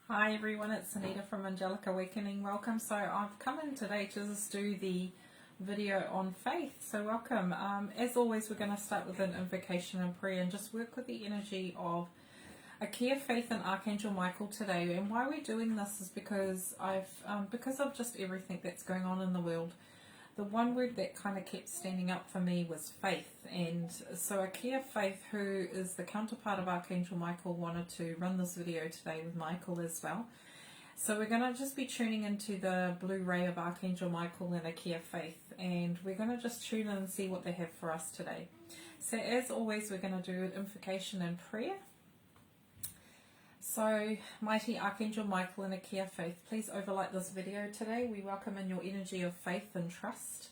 Hi everyone, it's Anita from Angelic Awakening. Welcome. So I've come in today to just do the video on faith. So welcome. As always, we're going to start with an invocation and prayer and just work with the energy of Archia, Faith and Archangel Michael today. And why we're doing this is because because of just everything that's going on in the world. The one word that kind of kept standing up for me was faith. And so Archia Faith, who is the counterpart of Archangel Michael, wanted to run this video today with Michael as well. So we're going to just be tuning into the blue ray of Archangel Michael and Archia Faith. And we're going to just tune in and see what they have for us today. So as always, we're going to do an invocation and prayer. So, mighty Archangel Michael and Archia Faith, please overlight this video today. We welcome in your energy of faith and trust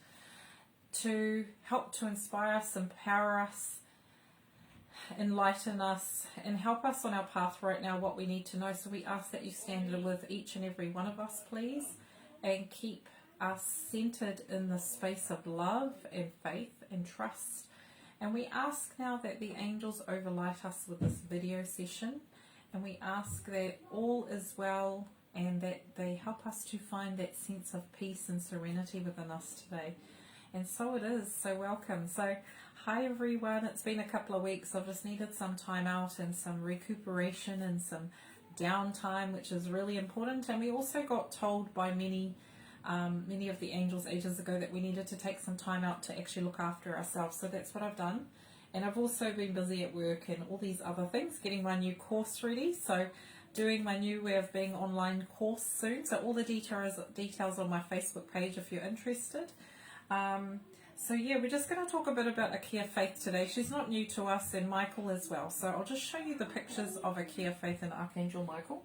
to help to inspire us, empower us, enlighten us, and help us on our path right now, what we need to know. So we ask that you stand with each and every one of us, please, and keep us centered in the space of love and faith and trust. And we ask now that the angels overlight us with this video session. And we ask that all is well and that they help us to find that sense of peace and serenity within us today. And so it is. So welcome. So hi everyone. It's been a couple of weeks. I've just needed some time out and some recuperation and some downtime, which is really important. And we also got told by many of the angels ages ago that we needed to take some time out to actually look after ourselves. So that's what I've done. And I've also been busy at work and all these other things, getting my new course ready. So doing my new way of being online course soon. So all the details on my Facebook page if you're interested. So yeah, we're just going to talk a bit about Archia Faith today. She's not new to us, and Michael as well. So I'll just show you the pictures of Archia Faith and Archangel Michael.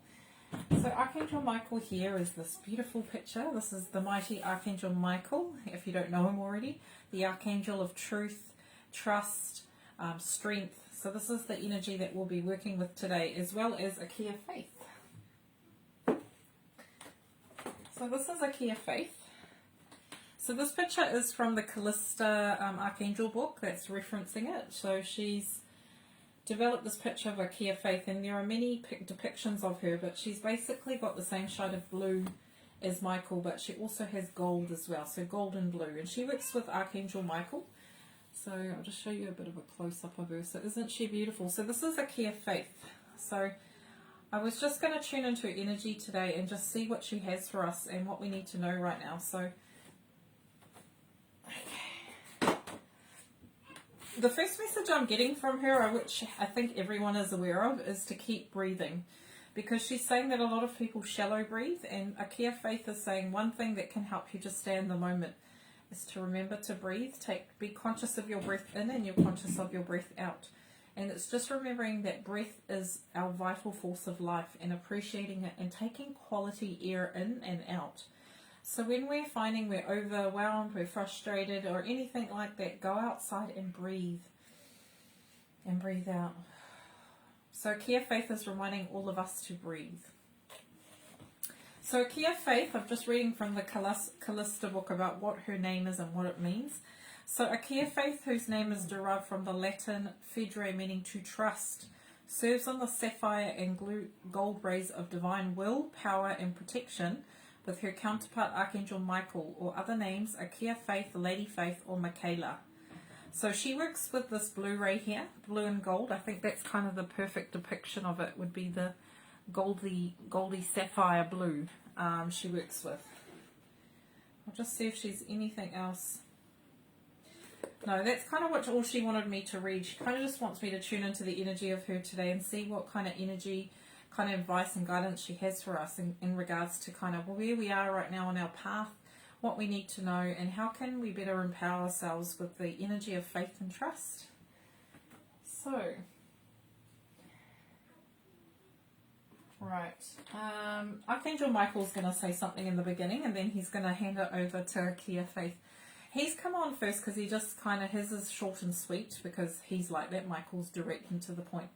So Archangel Michael here is this beautiful picture. This is the mighty Archangel Michael, if you don't know him already. The Archangel of truth, trust, strength. So this is the energy that we'll be working with today, as well as Archia Faith. So this is Archia Faith. So this picture is from the Callista Archangel book that's referencing it. So she's developed this picture of Archia Faith, and there are many depictions of her, but she's basically got the same shade of blue as Michael, but she also has gold as well, so gold and blue. And she works with Archangel Michael. So I'll just show you a bit of a close-up of her. So isn't she beautiful? So this is Archia Faith. So I was just going to tune into her energy today and just see what she has for us and what we need to know right now. So okay. The first message I'm getting from her, which I think everyone is aware of, is to keep breathing. Because she's saying that a lot of people shallow breathe, and Archia Faith is saying one thing that can help you just stay in the moment is to remember to breathe. Be conscious of your breath in and you're conscious of your breath out. And it's just remembering that breath is our vital force of life and appreciating it and taking quality air in and out. So when we're finding we're overwhelmed, we're frustrated or anything like that, go outside and breathe out. So Archia Faith is reminding all of us to breathe. So Archia Faith, I'm just reading from the Callista book about what her name is and what it means. So Archia Faith, whose name is derived from the Latin fidere, meaning to trust, serves on the sapphire and gold rays of divine will, power and protection with her counterpart Archangel Michael, or other names Archia Faith, Lady Faith or Michaela. So she works with this blue ray here, blue and gold. I think that's kind of the perfect depiction of it, would be the goldy sapphire blue she works with. I'll just see if she's anything else. No, that's kind of all she wanted me to read. She kind of just wants me to tune into the energy of her today and see what kind of energy, kind of advice and guidance she has for us in regards to kind of where we are right now on our path, what we need to know, and how can we better empower ourselves with the energy of faith and trust. So right. Archangel Michael's going to say something in the beginning, and then he's going to hand it over to Archia Faith. He's come on first because he just kind of, his is short and sweet because he's like that. Michael's direct and to the point.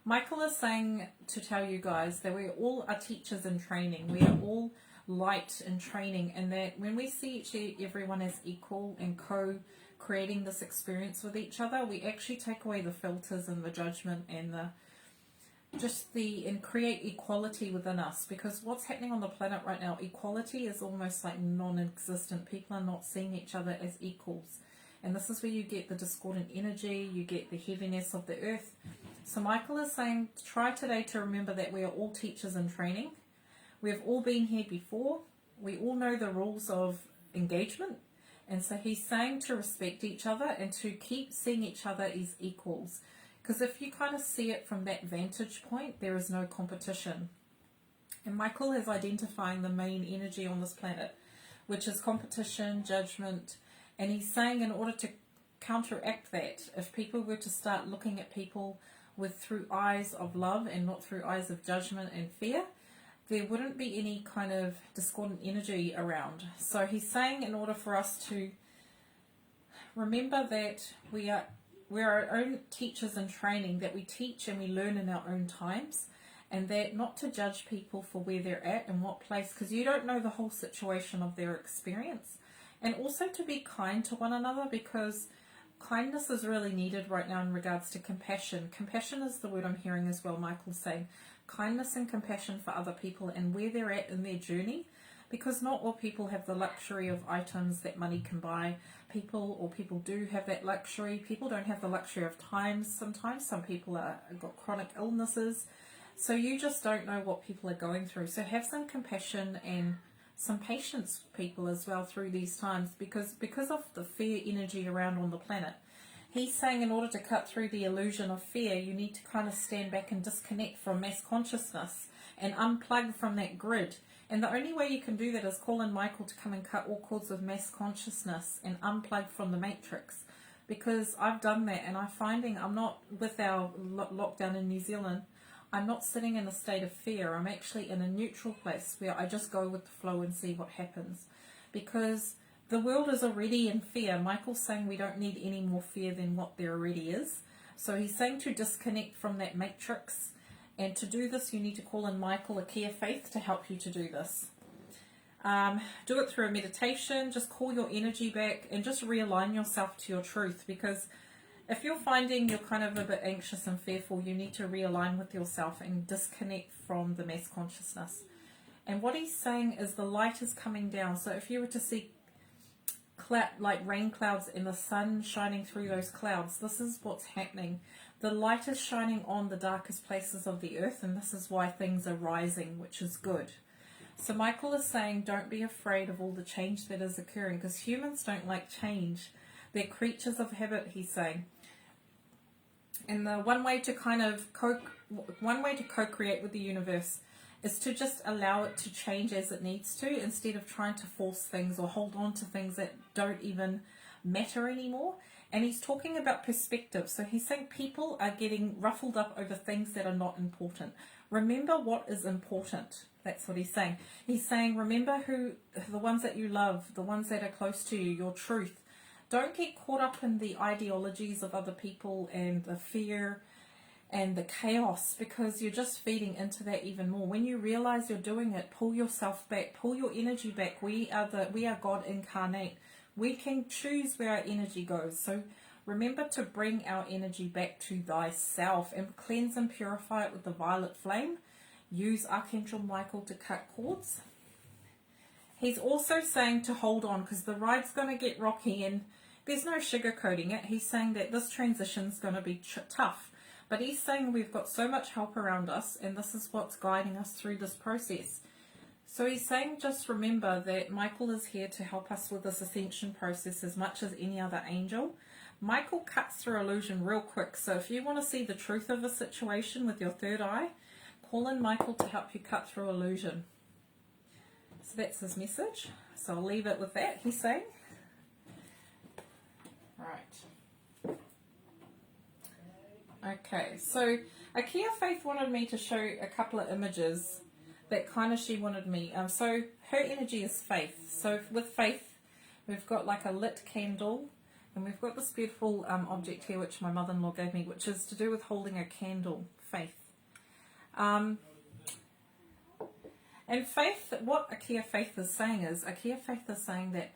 Michael is saying to tell you guys that we all are teachers in training. We are all light in training, and that when we see everyone as equal and co-creating this experience with each other, we actually take away the filters and the judgment and the and create equality within us, because what's happening on the planet right now, equality is almost like non-existent. People are not seeing each other as equals, and this is where you get the discordant energy, you get the heaviness of the earth. So Michael is saying, try today to remember that we are all teachers in training. We've all been here before. We all know the rules of engagement. And so he's saying to respect each other and to keep seeing each other as equals. Because if you kind of see it from that vantage point, there is no competition. And Michael is identifying the main energy on this planet, which is competition, judgment. And he's saying in order to counteract that, if people were to start looking at people through eyes of love and not through eyes of judgment and fear, there wouldn't be any kind of discordant energy around. So he's saying in order for us to remember that we're our own teachers in training, that we teach and we learn in our own times, and that not to judge people for where they're at and what place, because you don't know the whole situation of their experience. And also to be kind to one another, because kindness is really needed right now in regards to compassion. Compassion is the word I'm hearing as well, Michael's saying. Kindness and compassion for other people and where they're at in their journey, because not all people have the luxury of items that money can buy. People do have that luxury. People don't have the luxury of time sometimes. Some people got chronic illnesses. So you just don't know what people are going through. So have some compassion and some patience for people as well through these times, because of the fear energy around on the planet. He's saying in order to cut through the illusion of fear, you need to kind of stand back and disconnect from mass consciousness and unplug from that grid. And the only way you can do that is call in Michael to come and cut all cords of mass consciousness and unplug from the matrix. Because I've done that, and I'm finding I'm not, with our lockdown in New Zealand, I'm not sitting in a state of fear. I'm actually in a neutral place where I just go with the flow and see what happens. Because the world is already in fear. Michael's saying we don't need any more fear than what there already is. So he's saying to disconnect from that matrix. And to do this, you need to call in Michael, Archia Faith, to help you to do this. Do it through a meditation. Just call your energy back and just realign yourself to your truth. Because if you're finding you're kind of a bit anxious and fearful, you need to realign with yourself and disconnect from the mass consciousness. And what he's saying is the light is coming down. So if you were to see like rain clouds and the sun shining through those clouds, this is what's happening. The light is shining on the darkest places of the earth, and this is why things are rising, which is good. So Michael is saying don't be afraid of all the change that is occurring, because humans don't like change. They're creatures of habit, he's saying. And the one way to co-create with the universe is to just allow it to change as it needs to, instead of trying to force things or hold on to things that don't even matter anymore. And he's talking about perspective. So he's saying people are getting ruffled up over things that are not important. Remember what is important. That's what he's saying. He's saying remember the ones that you love, the ones that are close to you, your truth. Don't get caught up in the ideologies of other people and the fear and the chaos, because you're just feeding into that even more. When you realize you're doing it, pull yourself back, pull your energy back. We are God incarnate. We can choose where our energy goes. So remember to bring our energy back to thyself and cleanse and purify it with the violet flame. Use Archangel Michael to cut cords. He's also saying to hold on, because the ride's going to get rocky and there's no sugarcoating it. He's saying that this transition's going to be tough. But he's saying we've got so much help around us, and this is what's guiding us through this process. So he's saying just remember that Michael is here to help us with this ascension process as much as any other angel. Michael cuts through illusion real quick. So if you want to see the truth of a situation with your third eye, call in Michael to help you cut through illusion. So that's his message. So I'll leave it with that, he's saying. Right. Okay, so Archia Faith wanted me to show a couple of images that kind of she wanted me. So her energy is faith. So with faith, we've got like a lit candle, and we've got this beautiful object here which my mother-in-law gave me, which is to do with holding a candle, faith. And faith, what Archia Faith is saying is, Archia Faith is saying that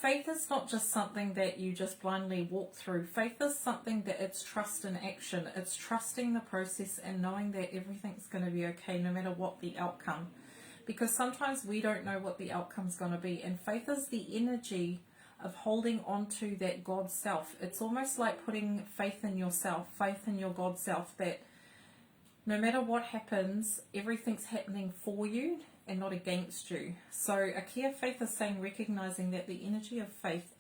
Faith is not just something that you just blindly walk through. Faith is something that it's trust in action. It's trusting the process and knowing that everything's going to be okay no matter what the outcome. Because sometimes we don't know what the outcome's going to be. And faith is the energy of holding on to that God self. It's almost like putting faith in yourself, faith in your God self, that no matter what happens, everything's happening for you and not against you. So Archia faith is saying, recognizing that the energy of faith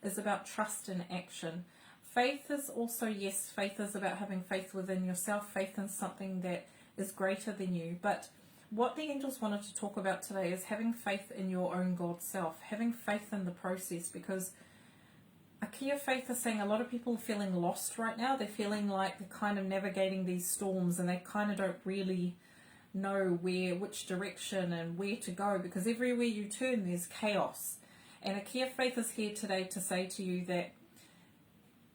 is about trust and action. Faith is also, yes, faith is about having faith within yourself, faith in something that is greater than you. But what the angels wanted to talk about today is having faith in your own God self, having faith in the process, because Archia faith is saying a lot of people are feeling lost right now. They're feeling like they're kind of navigating these storms and they kind of don't really know which direction and where to go, because everywhere you turn there's chaos. And Archia faith is here today to say to you that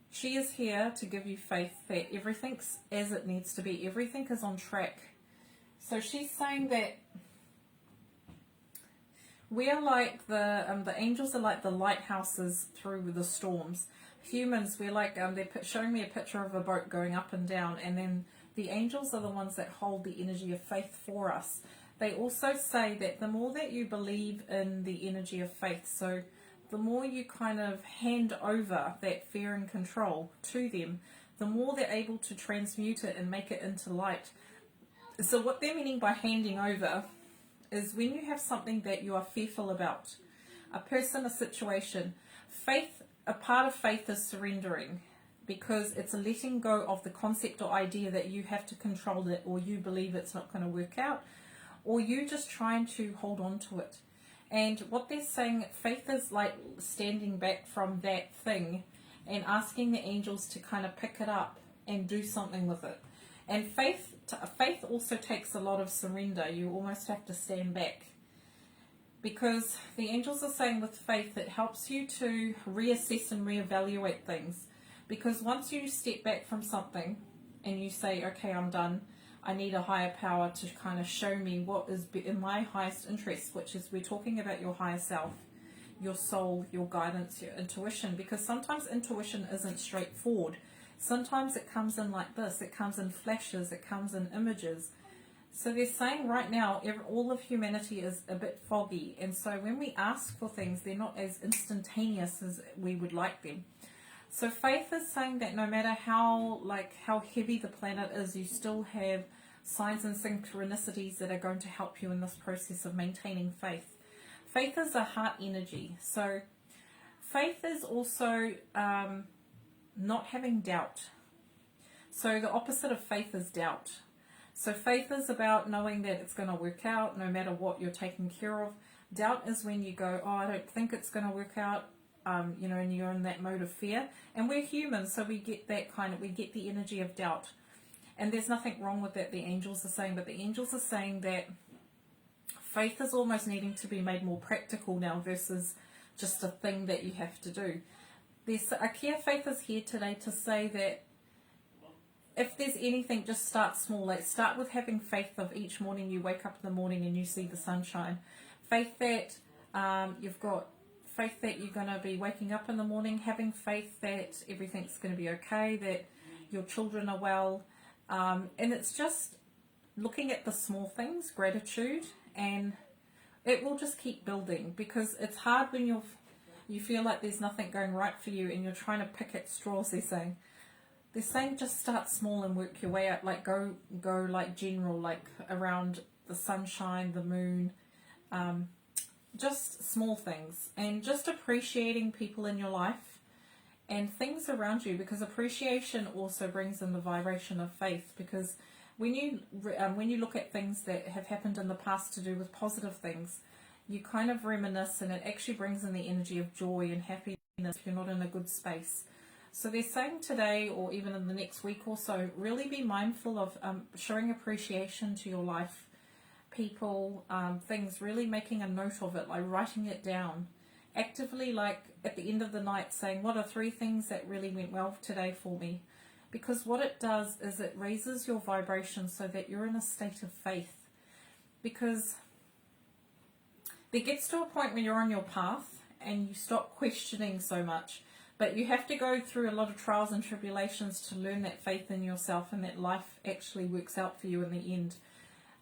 she is here to give you faith that everything's as it needs to be, everything is on track. So she's saying that we are like the angels are like the lighthouses through the storms. Humans, we're like they're showing me a picture of a boat going up and down, and then the angels are the ones that hold the energy of faith for us. They also say that the more that you believe in the energy of faith, so the more you kind of hand over that fear and control to them, the more they're able to transmute it and make it into light. So what they're meaning by handing over is when you have something that you are fearful about, a person, a situation, faith, a part of faith is surrendering, because it's a letting go of the concept or idea that you have to control it, or you believe it's not going to work out, or you just trying to hold on to it. And what they're saying, faith is like standing back from that thing and asking the angels to kind of pick it up and do something with it. And faith also takes a lot of surrender. You almost have to stand back, because the angels are saying with faith it helps you to reassess and reevaluate things. Because once you step back from something and you say, okay, I'm done, I need a higher power to kind of show me what is in my highest interest, which is, we're talking about your higher self, your soul, your guidance, your intuition. Because sometimes intuition isn't straightforward. Sometimes it comes in like this, it comes in flashes, it comes in images. So they're saying right now, all of humanity is a bit foggy. And so when we ask for things, they're not as instantaneous as we would like them. So faith is saying that no matter how heavy the planet is, you still have signs and synchronicities that are going to help you in this process of maintaining faith. Faith is a heart energy. So faith is also not having doubt. So the opposite of faith is doubt. So faith is about knowing that it's going to work out no matter what you're taking care of. Doubt is when you go, oh, I don't think it's going to work out. And you're in that mode of fear. And we're humans, so we get we get the energy of doubt. And there's nothing wrong with that, the angels are saying, but the angels are saying that faith is almost needing to be made more practical now versus just a thing that you have to do. Archia faith is here today to say that if there's anything, just start small. Like start with having faith of each morning you wake up in the morning and you see the sunshine. Faith that you've got faith that you're going to be waking up in the morning, having faith that everything's going to be okay, that your children are well, and it's just looking at the small things, gratitude, and it will just keep building, because it's hard when you feel like there's nothing going right for you and you're trying to pick at straws. They're saying just start small and work your way up, like go like general, like around the sunshine, the moon, just small things, and just appreciating people in your life and things around you, because appreciation also brings in the vibration of faith. Because when you look at things that have happened in the past to do with positive things, you kind of reminisce, and it actually brings in the energy of joy and happiness if you're not in a good space. So they're saying today, or even in the next week or so, really be mindful of showing appreciation to your life, people, things, really making a note of it, like writing it down actively, like at the end of the night saying, what are 3 things that really went well today for me? Because what it does is it raises your vibration so that you're in a state of faith. Because there gets to a point when you're on your path and you stop questioning so much. But you have to go through a lot of trials and tribulations to learn that faith in yourself and that life actually works out for you in the end.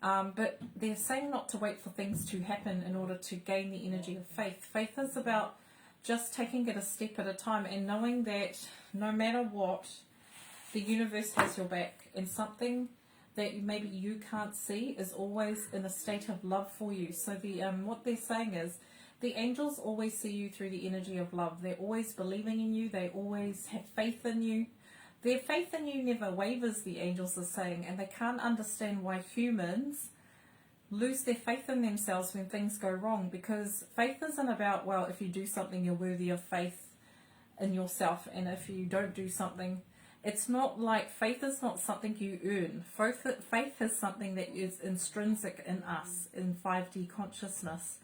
But they're saying not to wait for things to happen in order to gain the energy of faith. Faith is about just taking it a step at a time and knowing that no matter what, the universe has your back, and something that maybe you can't see is always in a state of love for you. So what they're saying is the angels always see you through the energy of love. They're always believing in you. They always have faith in you. Their faith in you never wavers, the angels are saying, and they can't understand why humans lose their faith in themselves when things go wrong, because faith isn't about, well, if you do something, you're worthy of faith in yourself, and if you don't do something, it's not like faith is not something you earn. Faith is something that is intrinsic in us, in 5D consciousness.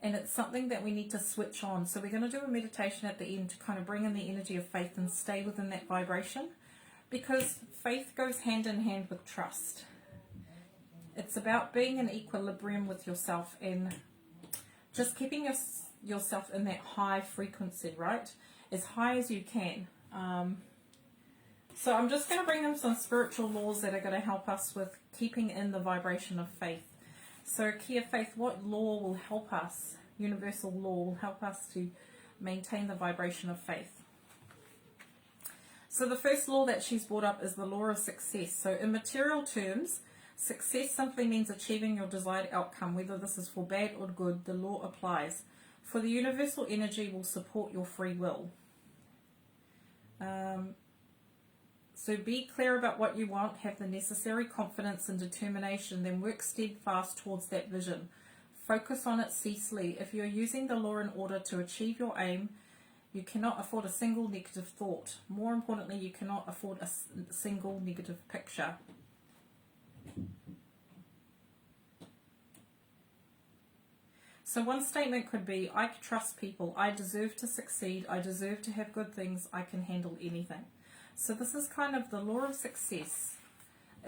And it's something that we need to switch on. So we're going to do a meditation at the end to kind of bring in the energy of faith and stay within that vibration. Because faith goes hand in hand with trust. It's about being in equilibrium with yourself and just keeping yourself in that high frequency, right? As high as you can. So I'm just going to bring in some spiritual laws that are going to help us with keeping in the vibration of faith. So key of faith, what law will help us? Universal law will help us to maintain the vibration of faith. So the first law that she's brought up is the law of success. So in material terms, success simply means achieving your desired outcome. Whether this is for bad or good, the law applies. For the universal energy will support your free will. So be clear about what you want, have the necessary confidence and determination, then work steadfast towards that vision. Focus on it ceaselessly. If you're using the law in order to achieve your aim, you cannot afford a single negative thought. More importantly, you cannot afford a single negative picture. So one statement could be, I trust people, I deserve to succeed, I deserve to have good things, I can handle anything. So this is kind of the law of success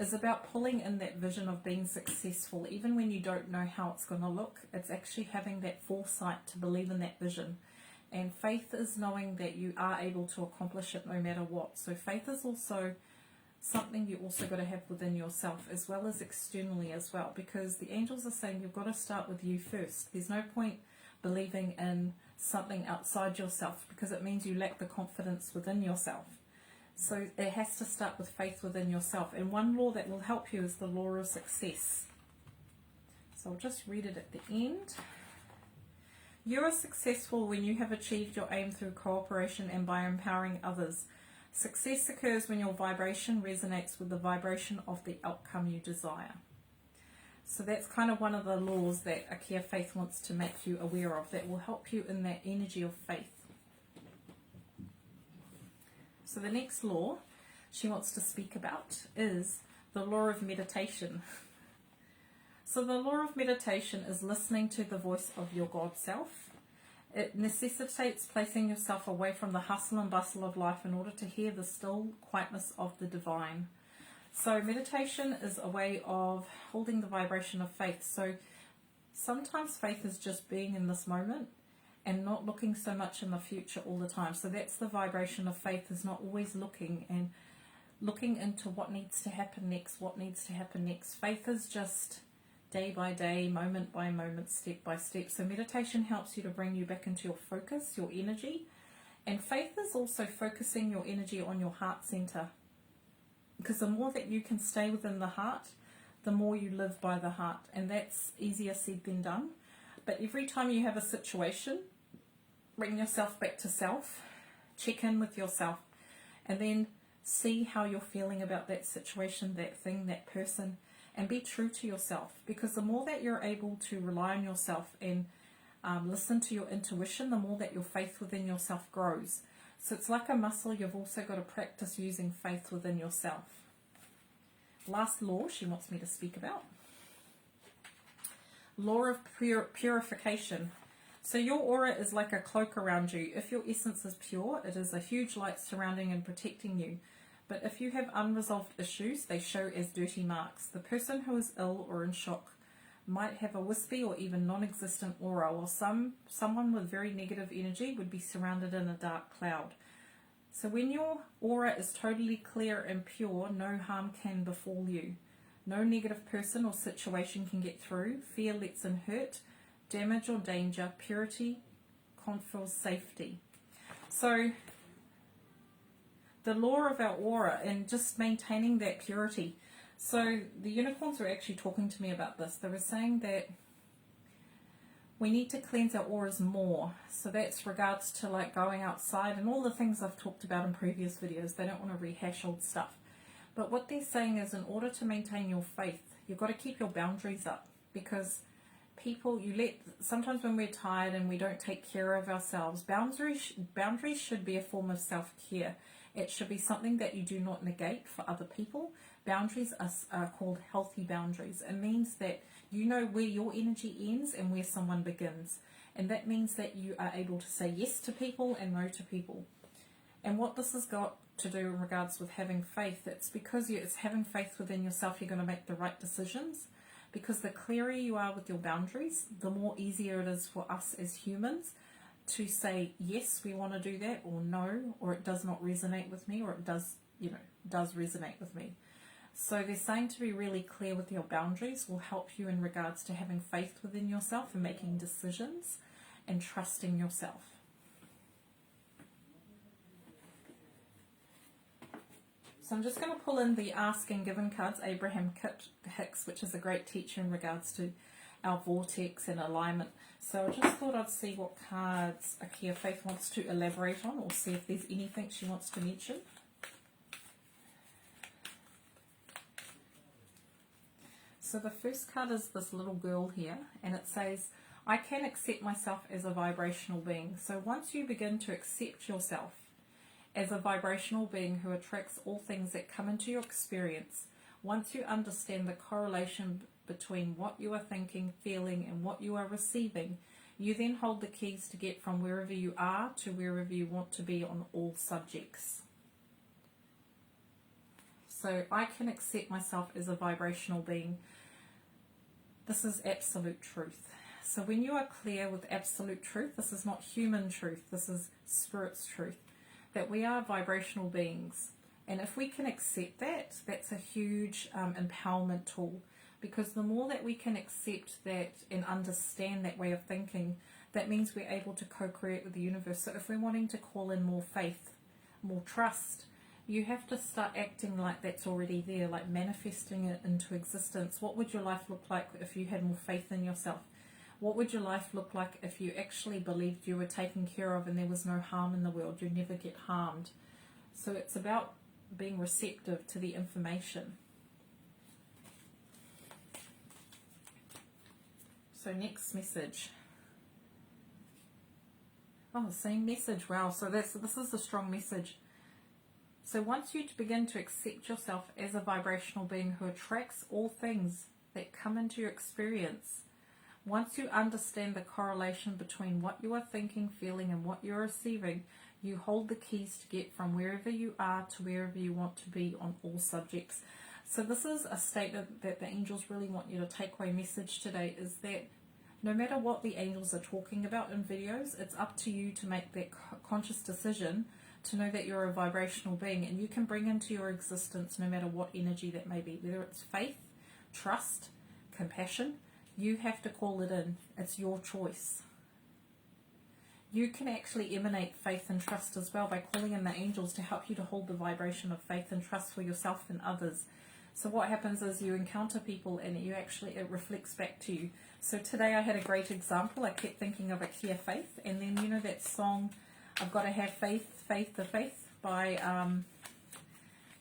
is about pulling in that vision of being successful. Even when you don't know how it's going to look, it's actually having that foresight to believe in that vision. And faith is knowing that you are able to accomplish it no matter what. So faith is also something you also got to have within yourself as well as externally as well. Because the angels are saying you've got to start with you first. There's no point believing in something outside yourself because it means you lack the confidence within yourself. So it has to start with faith within yourself. And one law that will help you is the law of success. So I'll just read it at the end. You are successful when you have achieved your aim through cooperation and by empowering others. Success occurs when your vibration resonates with the vibration of the outcome you desire. So that's kind of one of the laws that Archia Faith wants to make you aware of that will help you in that energy of faith. So the next law she wants to speak about is the law of meditation. So the law of meditation is listening to the voice of your God self. It necessitates placing yourself away from the hustle and bustle of life in order to hear the still quietness of the divine. So meditation is a way of holding the vibration of faith. So sometimes faith is just being in this moment and not looking so much in the future all the time. So that's the vibration of faith, is not always looking and looking into what needs to happen next, what needs to happen next. Faith is just day by day, moment by moment, step by step. So meditation helps you to bring you back into your focus, your energy. And faith is also focusing your energy on your heart center. Because the more that you can stay within the heart, the more you live by the heart. And that's easier said than done. But every time you have a situation, bring yourself back to self, check in with yourself, and then see how you're feeling about that situation, that thing, that person, and be true to yourself. Because the more that you're able to rely on yourself and listen to your intuition, the more that your faith within yourself grows. So it's like a muscle, you've also got to practice using faith within yourself. Last law she wants me to speak about. Law of purification. So your aura is like a cloak around you. If your essence is pure, it is a huge light surrounding and protecting you. But if you have unresolved issues, they show as dirty marks. The person who is ill or in shock might have a wispy or even non-existent aura, or someone with very negative energy would be surrounded in a dark cloud. So when your aura is totally clear and pure, no harm can befall you. No negative person or situation can get through. Fear lets in hurt, damage or danger. Purity confers safety. So the law of our aura and just maintaining that purity. So the unicorns were actually talking to me about this. They were saying that we need to cleanse our auras more. So that's regards to like going outside and all the things I've talked about in previous videos. They don't want to rehash old stuff. But what they're saying is, in order to maintain your faith, you've got to keep your boundaries up, because people, sometimes when we're tired and we don't take care of ourselves, boundaries should be a form of self-care. It should be something that you do not negate for other people. Boundaries are called healthy boundaries. It means that you know where your energy ends and where someone begins. And that means that you are able to say yes to people and no to people. And what this has got to do in regards with having faith, it's because it's having faith within yourself, you're going to make the right decisions. Because the clearer you are with your boundaries, the more easier it is for us as humans to say, yes, we want to do that, or no, or it does not resonate with me, or it does, does resonate with me. So they're saying to be really clear with your boundaries will help you in regards to having faith within yourself and making decisions and trusting yourself. So I'm just going to pull in the Ask and Given cards, Abraham Hicks, which is a great teacher in regards to our vortex and alignment. So I just thought I'd see what cards Archia Faith wants to elaborate on, or see if there's anything she wants to mention. So the first card is this little girl here, and it says, I can accept myself as a vibrational being. So once you begin to accept yourself as a vibrational being who attracts all things that come into your experience, once you understand the correlation between what you are thinking, feeling, and what you are receiving, you then hold the keys to get from wherever you are to wherever you want to be on all subjects. So I can accept myself as a vibrational being. This is absolute truth. So when you are clear with absolute truth, this is not human truth, this is spirit's truth, that we are vibrational beings. And if we can accept that, that's a huge empowerment tool, because the more that we can accept that and understand that way of thinking, that means we're able to co-create with the universe. So if we're wanting to call in more faith, more trust, you have to start acting like that's already there, like manifesting it into existence. What would your life look like if you had more faith in yourself? What would your life look like if you actually believed you were taken care of and there was no harm in the world? You'd never get harmed. So it's about being receptive to the information. So next message. Oh, same message. Wow. So this is a strong message. So once you begin to accept yourself as a vibrational being who attracts all things that come into your experience, once you understand the correlation between what you are thinking, feeling, and what you're receiving, you hold the keys to get from wherever you are to wherever you want to be on all subjects. So this is a statement that the angels really want you to take away message today, is that no matter what the angels are talking about in videos, it's up to you to make that conscious decision to know that you're a vibrational being, and you can bring into your existence no matter what energy that may be, whether it's faith, trust, compassion. You have to call it in. It's your choice. You can actually emanate faith and trust as well by calling in the angels to help you to hold the vibration of faith and trust for yourself and others. So what happens is you encounter people and it reflects back to you. So today I had a great example. I kept thinking of Archia Faith, and then you know that song, I've got to have faith, faith to faith, by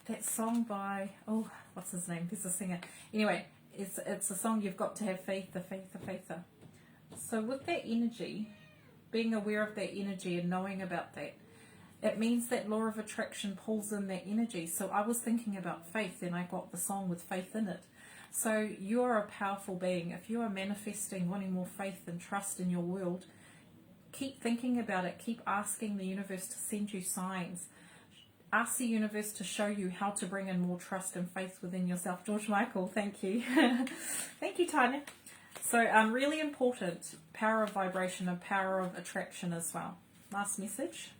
that song by, oh, what's his name? There's a singer. Anyway, it's a song, you've got to have faith, the faith, the faith. So with that energy, being aware of that energy and knowing about that, it means that law of attraction pulls in that energy. So I was thinking about faith and I got the song with faith in it. So you are a powerful being. If you are manifesting, wanting more faith and trust in your world, keep thinking about it. Keep asking the universe to send you signs. Ask the universe to show you how to bring in more trust and faith within yourself. George Michael, thank you. Thank you, Tanya. So really important, power of vibration and power of attraction as well. Last message.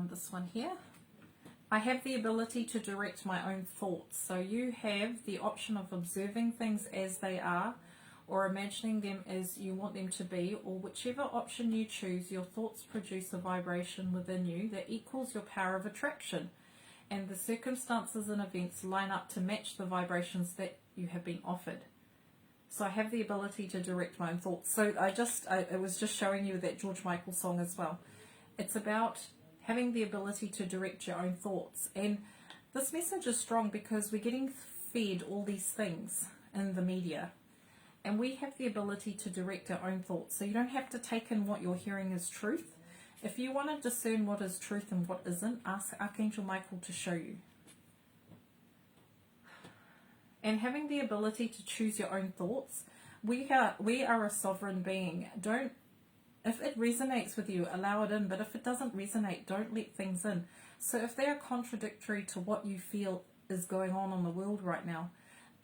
This one here. I have the ability to direct my own thoughts. So you have the option of observing things as they are, or imagining them as you want them to be, or whichever option you choose, your thoughts produce a vibration within you that equals your power of attraction. And the circumstances and events line up to match the vibrations that you have been offered. So I have the ability to direct my own thoughts. So it was just showing you that George Michael song as well. It's about having the ability to direct your own thoughts. And this message is strong because we're getting fed all these things in the media. And we have the ability to direct our own thoughts. So you don't have to take in what you're hearing as truth. If you want to discern what is truth and what isn't, ask Archangel Michael to show you. And having the ability to choose your own thoughts, we are a sovereign being. If it resonates with you, allow it in. But if it doesn't resonate, don't let things in. So if they are contradictory to what you feel is going on in the world right now,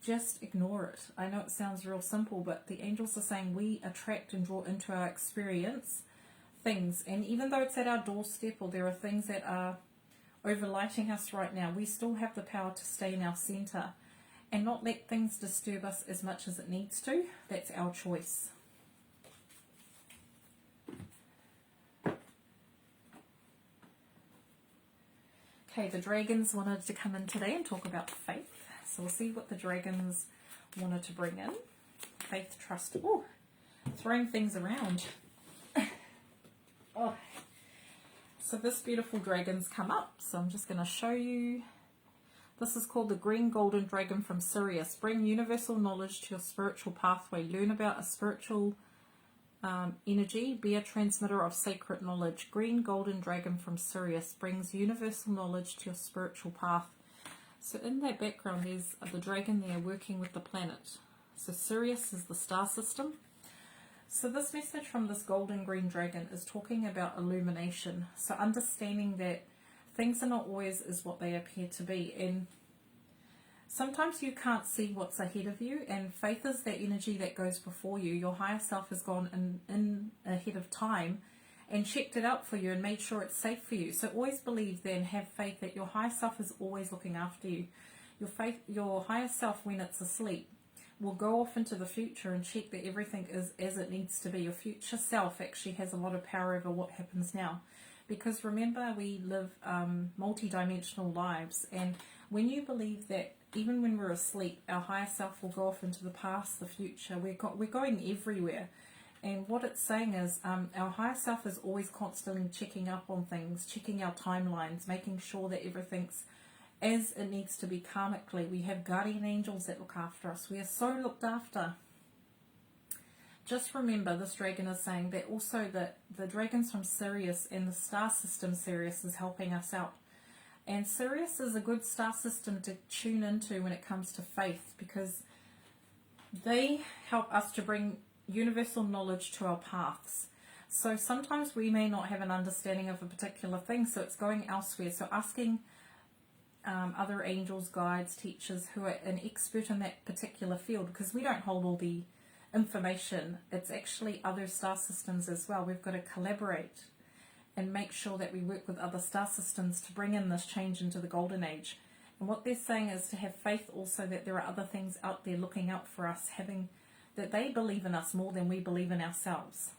just ignore it. I know it sounds real simple, but the angels are saying we attract and draw into our experience things. And even though it's at our doorstep, or there are things that are overlighting us right now, we still have the power to stay in our center and not let things disturb us as much as it needs to. That's our choice. Okay, the dragons wanted to come in today and talk about faith. So we'll see what the dragons wanted to bring in. Faith, trust. Ooh, throwing things around. Oh. So this beautiful dragon's come up. So I'm just going to show you. This is called the Green Golden Dragon from Sirius. Bring universal knowledge to your spiritual pathway. Learn about a spiritual energy. Be a transmitter of sacred knowledge. Green Golden Dragon from Sirius brings universal knowledge to your spiritual path. So in that background, there's the dragon there working with the planet. So Sirius is the star system. So this message from this golden green dragon is talking about illumination. So understanding that things are not always as what they appear to be. And sometimes you can't see what's ahead of you. And faith is that energy that goes before you. Your higher self has gone in ahead of time and checked it out for you and made sure it's safe for you. So always believe then, have faith that your higher self is always looking after you. Your higher self, when it's asleep, will go off into the future and check that everything is as it needs to be. Your future self actually has a lot of power over what happens now. Because remember, we live multi-dimensional lives. And when you believe that even when we're asleep, our higher self will go off into the past, the future, we're going everywhere. And what it's saying is our higher self is always constantly checking up on things, checking our timelines, making sure that everything's as it needs to be karmically. We have guardian angels that look after us. We are so looked after. Just remember, this dragon is saying that also that the dragons from Sirius and the star system Sirius is helping us out. And Sirius is a good star system to tune into when it comes to faith, because they help us to bring universal knowledge to our paths. So sometimes we may not have an understanding of a particular thing, so it's going elsewhere. So asking other angels, guides, teachers who are an expert in that particular field, because we don't hold all the information. It's actually other star systems as well. We've got to collaborate and make sure that we work with other star systems to bring in this change into the golden age. And what they're saying is to have faith also that there are other things out there looking out for us, that they believe in us more than we believe in ourselves.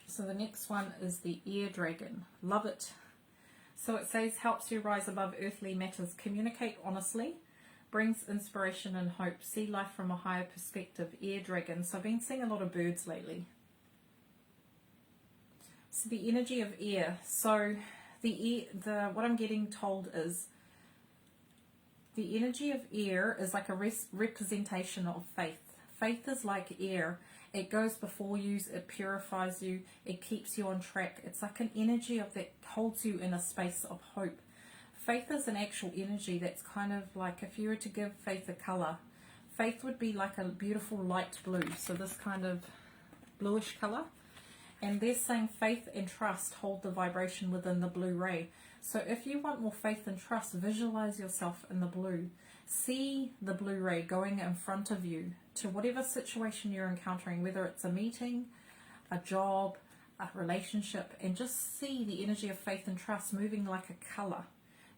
So the next one is the air dragon. Love it. So it says, helps you rise above earthly matters, communicate honestly, brings inspiration and hope, see life from a higher perspective. Air dragon. So I've been seeing a lot of birds lately. So the energy of air. So what I'm getting told is the energy of air is like a representation of faith. Faith is like air. It goes before you, it purifies you, it keeps you on track. It's like an energy that holds you in a space of hope. Faith is an actual energy that's kind of like, if you were to give faith a colour, faith would be like a beautiful light blue. So this kind of bluish colour. And they're saying faith and trust hold the vibration within the blue ray. So if you want more faith and trust, visualize yourself in the blue. See the blue ray going in front of you to whatever situation you're encountering, whether it's a meeting, a job, a relationship, and just see the energy of faith and trust moving like a color,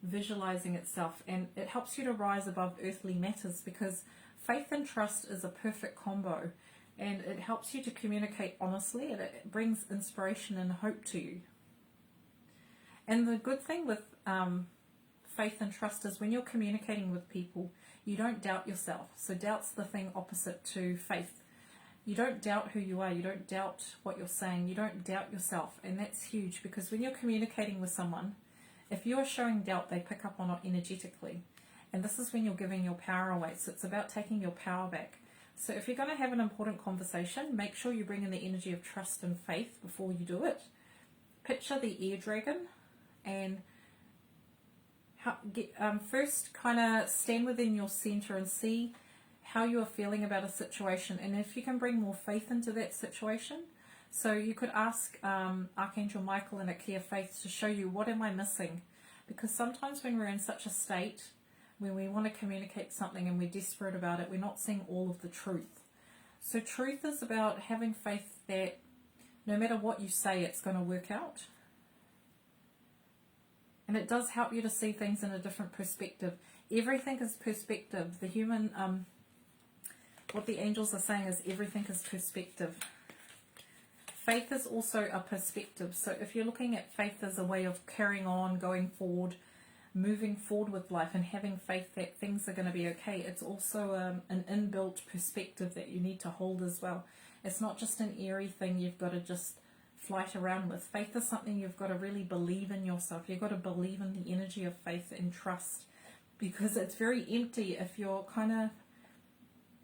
visualizing itself. And it helps you to rise above earthly matters, because faith and trust is a perfect combo, and it helps you to communicate honestly, and it brings inspiration and hope to you. And the good thing with faith and trust is when you're communicating with people, you don't doubt yourself. So doubt's the thing opposite to faith. You don't doubt who you are. You don't doubt what you're saying. You don't doubt yourself. And that's huge, because when you're communicating with someone, if you're showing doubt, they pick up on it energetically. And this is when you're giving your power away. So it's about taking your power back. So if you're going to have an important conversation, make sure you bring in the energy of trust and faith before you do it. Picture the air dragon, and first kind of stand within your center and see how you are feeling about a situation, and if you can bring more faith into that situation. So you could ask Archangel Michael and Archia Faith to show you, what am I missing? Because sometimes when we're in such a state, when we want to communicate something and we're desperate about it, we're not seeing all of the truth. So truth is about having faith that no matter what you say, it's going to work out. And it does help you to see things in a different perspective. Everything is perspective. The human, what the angels are saying is everything is perspective. Faith is also a perspective. So if you're looking at faith as a way of carrying on, going forward, moving forward with life, and having faith that things are going to be okay, it's also an inbuilt perspective that you need to hold as well. It's not just an airy thing you've got to just flight around with. Faith is something you've got to really believe in yourself. You've got to believe in the energy of faith and trust, because it's very empty if you're kind of,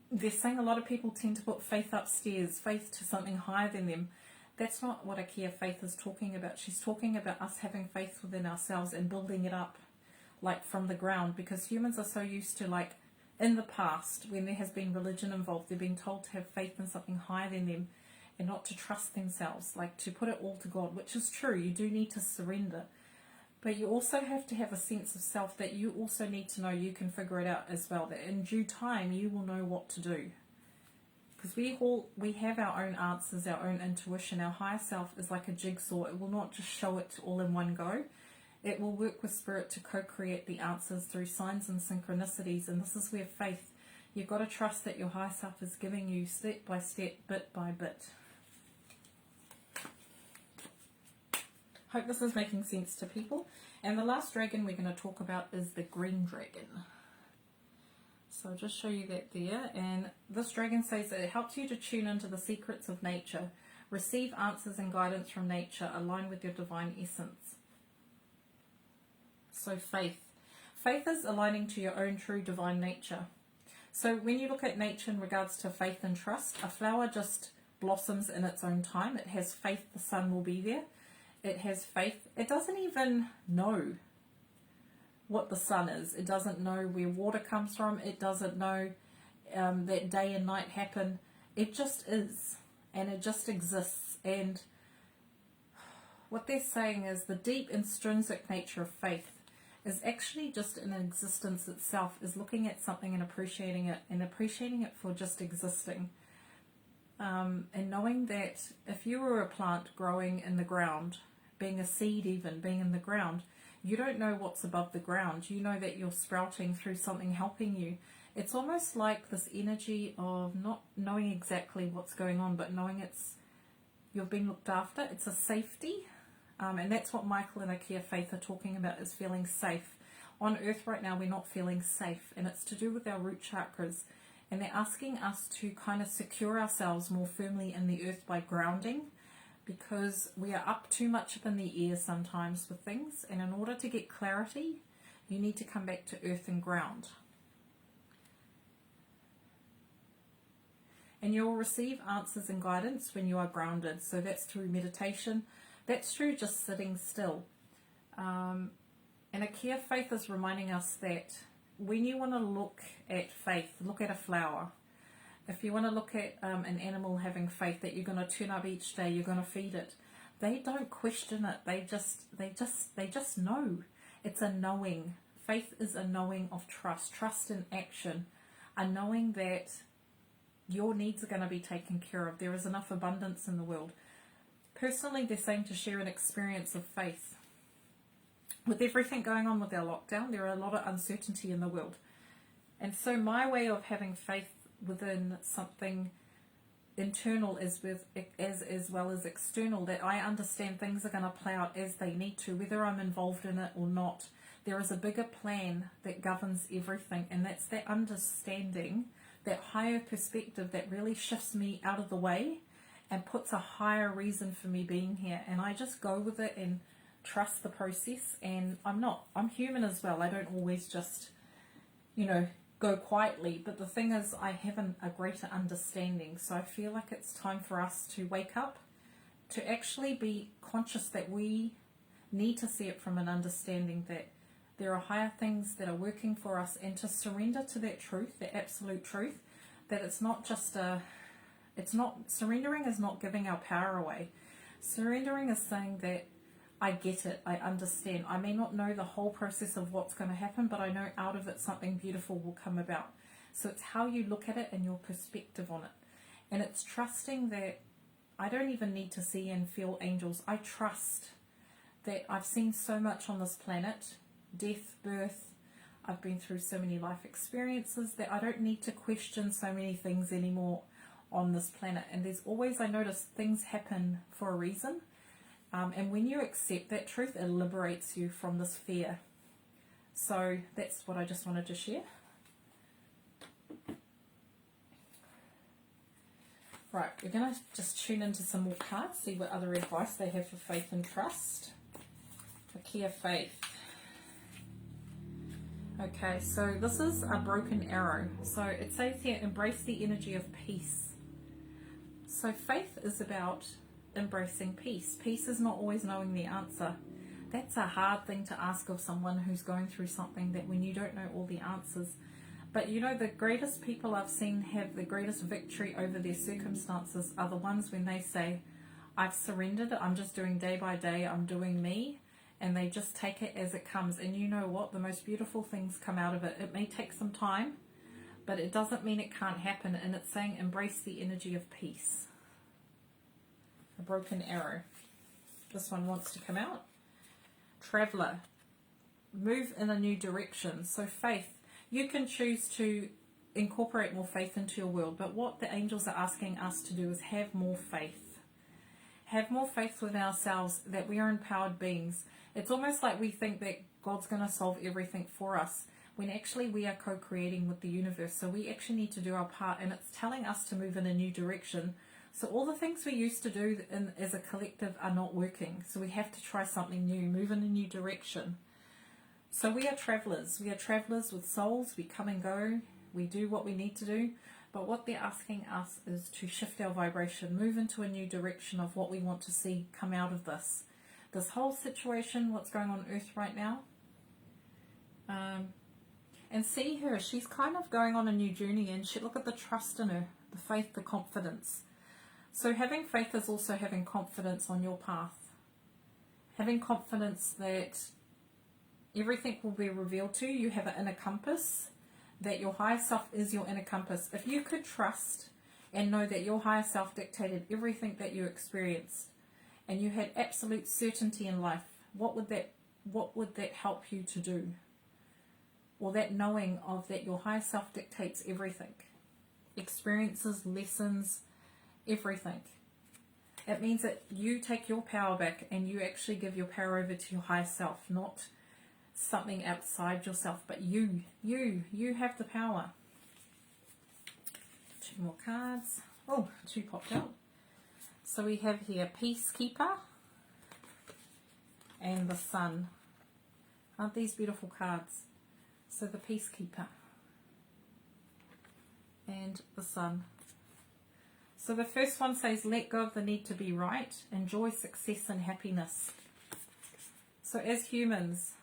they're saying a lot of people tend to put faith upstairs, faith to something higher than them. That's not what Archia Faith is talking about. She's talking about us having faith within ourselves and building it up like from the ground, because humans are so used to, like in the past when there has been religion involved, they've been told to have faith in something higher than them and not to trust themselves, like to put it all to God, which is true. You do need to surrender, but you also have to have a sense of self that you also need to know you can figure it out as well, that in due time you will know what to do. Because we have our own answers, our own intuition. Our higher self is like a jigsaw. It will not just show it all in one go. It will work with spirit to co-create the answers through signs and synchronicities. And this is where faith, you've got to trust that your higher self is giving you step by step, bit by bit. Hope this is making sense to people. And the last dragon we're going to talk about is the green dragon. So I'll just show you that there. And this dragon says that it helps you to tune into the secrets of nature, receive answers and guidance from nature, align with your divine essence. So faith. Faith is aligning to your own true divine nature. So when you look at nature in regards to faith and trust, a flower just blossoms in its own time. It has faith the sun will be there. It has faith. It doesn't even know what the sun is. It doesn't know where water comes from. It doesn't know that day and night happen. It just is, and it just exists. And what they're saying is the deep intrinsic nature of faith is actually just in existence itself, is looking at something and appreciating it for just existing. And knowing that if you were a plant growing in the ground, being a seed even, being in the ground, you don't know what's above the ground. You know that you're sprouting through something helping you. It's almost like this energy of not knowing exactly what's going on, but knowing you're being looked after. It's a safety. And that's what Michael and Archia Faith are talking about, is feeling safe. On earth right now, we're not feeling safe. And it's to do with our root chakras. And they're asking us to kind of secure ourselves more firmly in the earth by grounding, because we are up too much up in the air sometimes with things, and in order to get clarity, you need to come back to earth and ground. And you'll receive answers and guidance when you are grounded. So that's through meditation, that's through just sitting still. And Archia Faith is reminding us that when you want to look at faith, look at a flower. If you want to look at an animal having faith that you're going to turn up each day, you're going to feed it, they don't question it. They just know. It's a knowing. Faith is a knowing of trust. Trust in action. A knowing that your needs are going to be taken care of. There is enough abundance in the world. Personally, they're saying to share an experience of faith. With everything going on with our lockdown, there are a lot of uncertainty in the world. And so my way of having faith within something internal is as well as external, that I understand things are going to play out as they need to, whether I'm involved in it or not. There is a bigger plan that governs everything, and that's that understanding, that higher perspective that really shifts me out of the way and puts a higher reason for me being here. And I just go with it and trust the process. And I'm human as well. I don't always just, go quietly. But the thing is, I have a greater understanding. So I feel like it's time for us to wake up, to actually be conscious that we need to see it from an understanding that there are higher things that are working for us, and to surrender to that truth, the absolute truth, that it's not just surrendering is not giving our power away. Surrendering is saying that I get it, I understand. I may not know the whole process of what's going to happen, but I know out of it something beautiful will come about. So it's how you look at it and your perspective on it. And it's trusting that I don't even need to see and feel angels. I trust that I've seen so much on this planet, death, birth. I've been through so many life experiences that I don't need to question so many things anymore on this planet. And there's always, I notice, things happen for a reason. And when you accept that truth, it liberates you from this fear. So that's what I just wanted to share. Right, we're going to just tune into some more cards, see what other advice they have for faith and trust. For Kia Faith. Okay, so this is a broken arrow. So it says here, embrace the energy of peace. So faith is about embracing peace. Peace is not always knowing the answer. That's a hard thing to ask of someone who's going through something, that when you don't know all the answers. But the greatest people I've seen have the greatest victory over their circumstances are the ones when they say, I've surrendered, I'm just doing day by day, I'm doing me. And they just take it as it comes. And you know what? The most beautiful things come out of it. It may take some time, but it doesn't mean it can't happen. And it's saying embrace the energy of peace. A broken arrow. This one wants to come out. Traveler. Move in a new direction. So faith. You can choose to incorporate more faith into your world. But what the angels are asking us to do is have more faith. Have more faith with ourselves, that we are empowered beings. It's almost like we think that God's going to solve everything for us, when actually we are co-creating with the universe. So we actually need to do our part, and it's telling us to move in a new direction. So all the things we used to do as a collective are not working. So we have to try something new, move in a new direction. So we are travelers. We are travelers with souls. We come and go. We do what we need to do. But what they're asking us is to shift our vibration, move into a new direction of what we want to see come out of this. This whole situation, what's going on Earth right now. And see her, she's kind of going on a new journey, and look at the trust in her, the faith, the confidence. So having faith is also having confidence on your path. Having confidence that everything will be revealed to you. You have an inner compass, that your higher self is your inner compass. If you could trust and know that your higher self dictated everything that you experienced, and you had absolute certainty in life, what would that help you to do? Or that knowing of that your higher self dictates everything. Experiences, lessons, everything. It means that you take your power back and you actually give your power over to your higher self, not something outside yourself, but you have the power. 2 more cards. Oh, 2 popped out. So we have here Peacekeeper and the Sun. Aren't these beautiful cards? So the Peacekeeper and the Sun. So the first one says, let go of the need to be right, enjoy success and happiness. So as humans,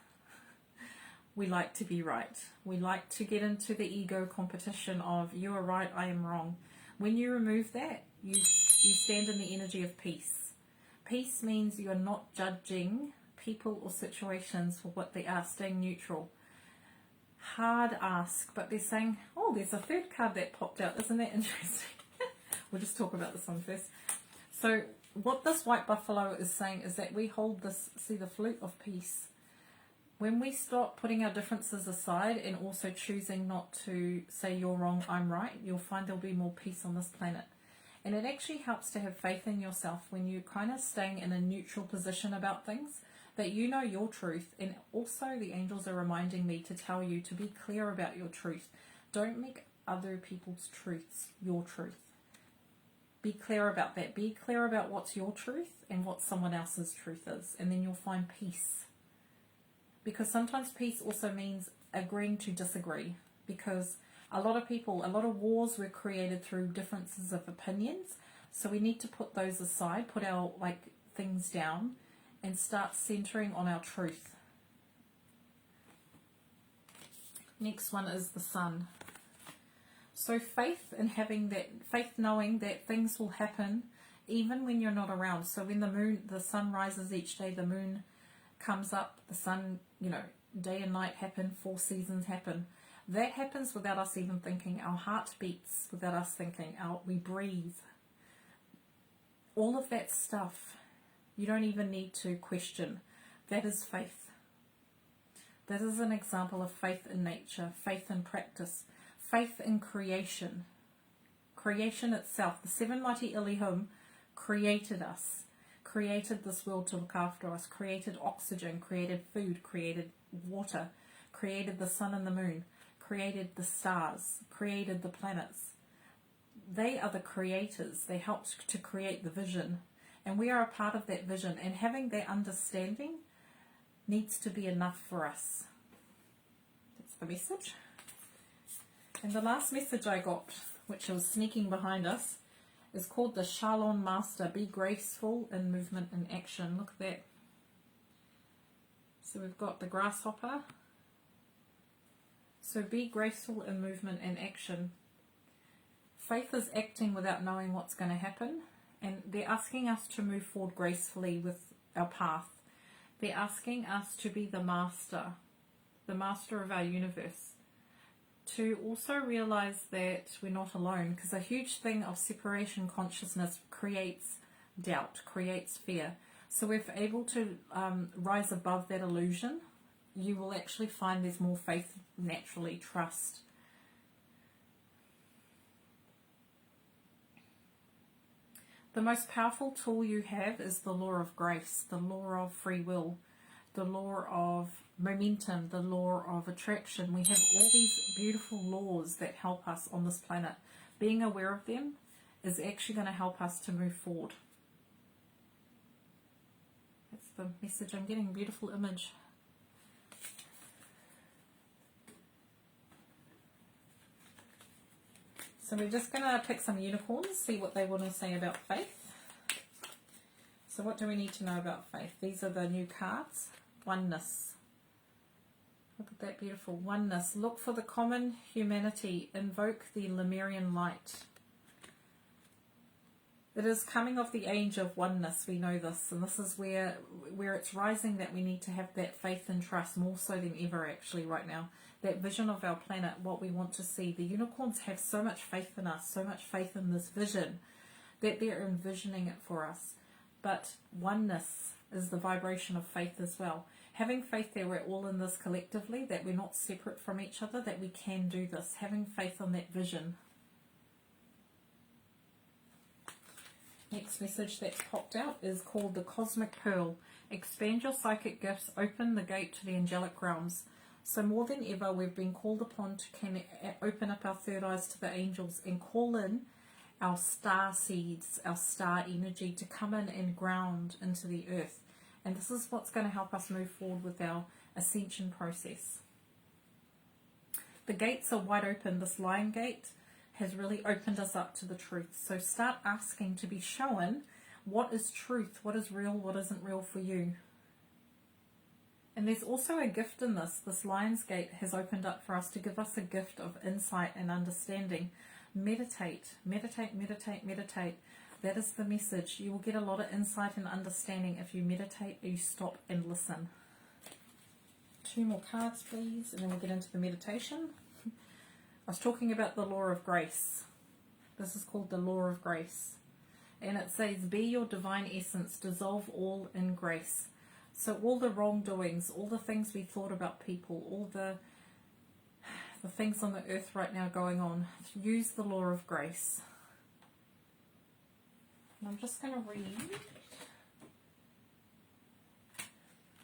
we like to be right. We like to get into the ego competition of you are right, I am wrong. When you remove that, you stand in the energy of peace. Peace means you are not judging people or situations for what they are, staying neutral. Hard ask, but they're saying, oh, there's a third card that popped out. Isn't that interesting? We'll just talk about this one first. So what this white buffalo is saying is that we hold this, see the flute of peace. When we stop putting our differences aside and also choosing not to say you're wrong, I'm right, you'll find there'll be more peace on this planet. And it actually helps to have faith in yourself when you're kind of staying in a neutral position about things, that you know your truth. And also the angels are reminding me to tell you to be clear about your truth. Don't make other people's truths your truth. Be clear about that. Be clear about what's your truth and what someone else's truth is. And then you'll find peace. Because sometimes peace also means agreeing to disagree. Because a lot of wars were created through differences of opinions. So we need to put those aside, put our things down, and start centering on our truth. Next one is the sun. So faith in having that, faith knowing that things will happen even when you're not around. So when the sun rises each day, the moon comes up, the sun, day and night happen, 4 seasons happen. That happens without us even thinking. Our heart beats without us thinking. We breathe. All of that stuff, you don't even need to question. That is faith. That is an example of faith in nature, faith in practice, faith in creation. Creation itself, the 7 mighty Elohim created us, created this world to look after us, created oxygen, created food, created water, created the sun and the moon, created the stars, created the planets. They are the creators. They helped to create the vision. And we are a part of that vision. And having that understanding needs to be enough for us. That's the message. And the last message I got, which was sneaking behind us, is called the Shalom Master. Be graceful in movement and action. Look at that. So we've got the grasshopper. So be graceful in movement and action. Faith is acting without knowing what's going to happen. And they're asking us to move forward gracefully with our path. They're asking us to be the master of our universe. To also realize that we're not alone, because a huge thing of separation consciousness creates doubt, creates fear. So if we're able to rise above that illusion, you will actually find there's more faith naturally, trust. The most powerful tool you have is the law of grace, the law of free will, the law of momentum, the law of attraction. We have all these beautiful laws that help us on this planet. Being aware of them is actually going to help us to move forward. That's the message I'm getting. Beautiful image. So we're just going to pick some unicorns, see what they want to say about faith. So what do we need to know about faith? These are the new cards. Oneness. Look at that beautiful oneness. Look for the common humanity. Invoke the Lemurian light. It is coming of the age of oneness. We know this. And this is where it's rising, that we need to have that faith and trust more so than ever actually right now. That vision of our planet, what we want to see. The unicorns have so much faith in us, so much faith in this vision, that they're envisioning it for us. But oneness is the vibration of faith as well. Having faith that we're all in this collectively, that we're not separate from each other, that we can do this. Having faith on that vision. Next message that's popped out is called the Cosmic Pearl. Expand your psychic gifts, open the gate to the angelic realms. So more than ever, we've been called upon to open up our third eyes to the angels and call in our star seeds, our star energy to come in and ground into the earth. And this is what's going to help us move forward with our ascension process. The gates are wide open. This lion gate has really opened us up to the truth. So start asking to be shown what is truth, what is real, what isn't real for you. And there's also a gift in this. This lion's gate has opened up for us to give us a gift of insight and understanding. Meditate, meditate, meditate, meditate. That is the message. You will get a lot of insight and understanding if you meditate or you stop and listen. 2 more cards, please, and then we'll get into the meditation. I was talking about the law of grace. This is called the law of grace. And it says, be your divine essence, dissolve all in grace. So all the wrongdoings, all the things we thought about people, all the things on the earth right now going on, use the law of grace. And I'm just going to read.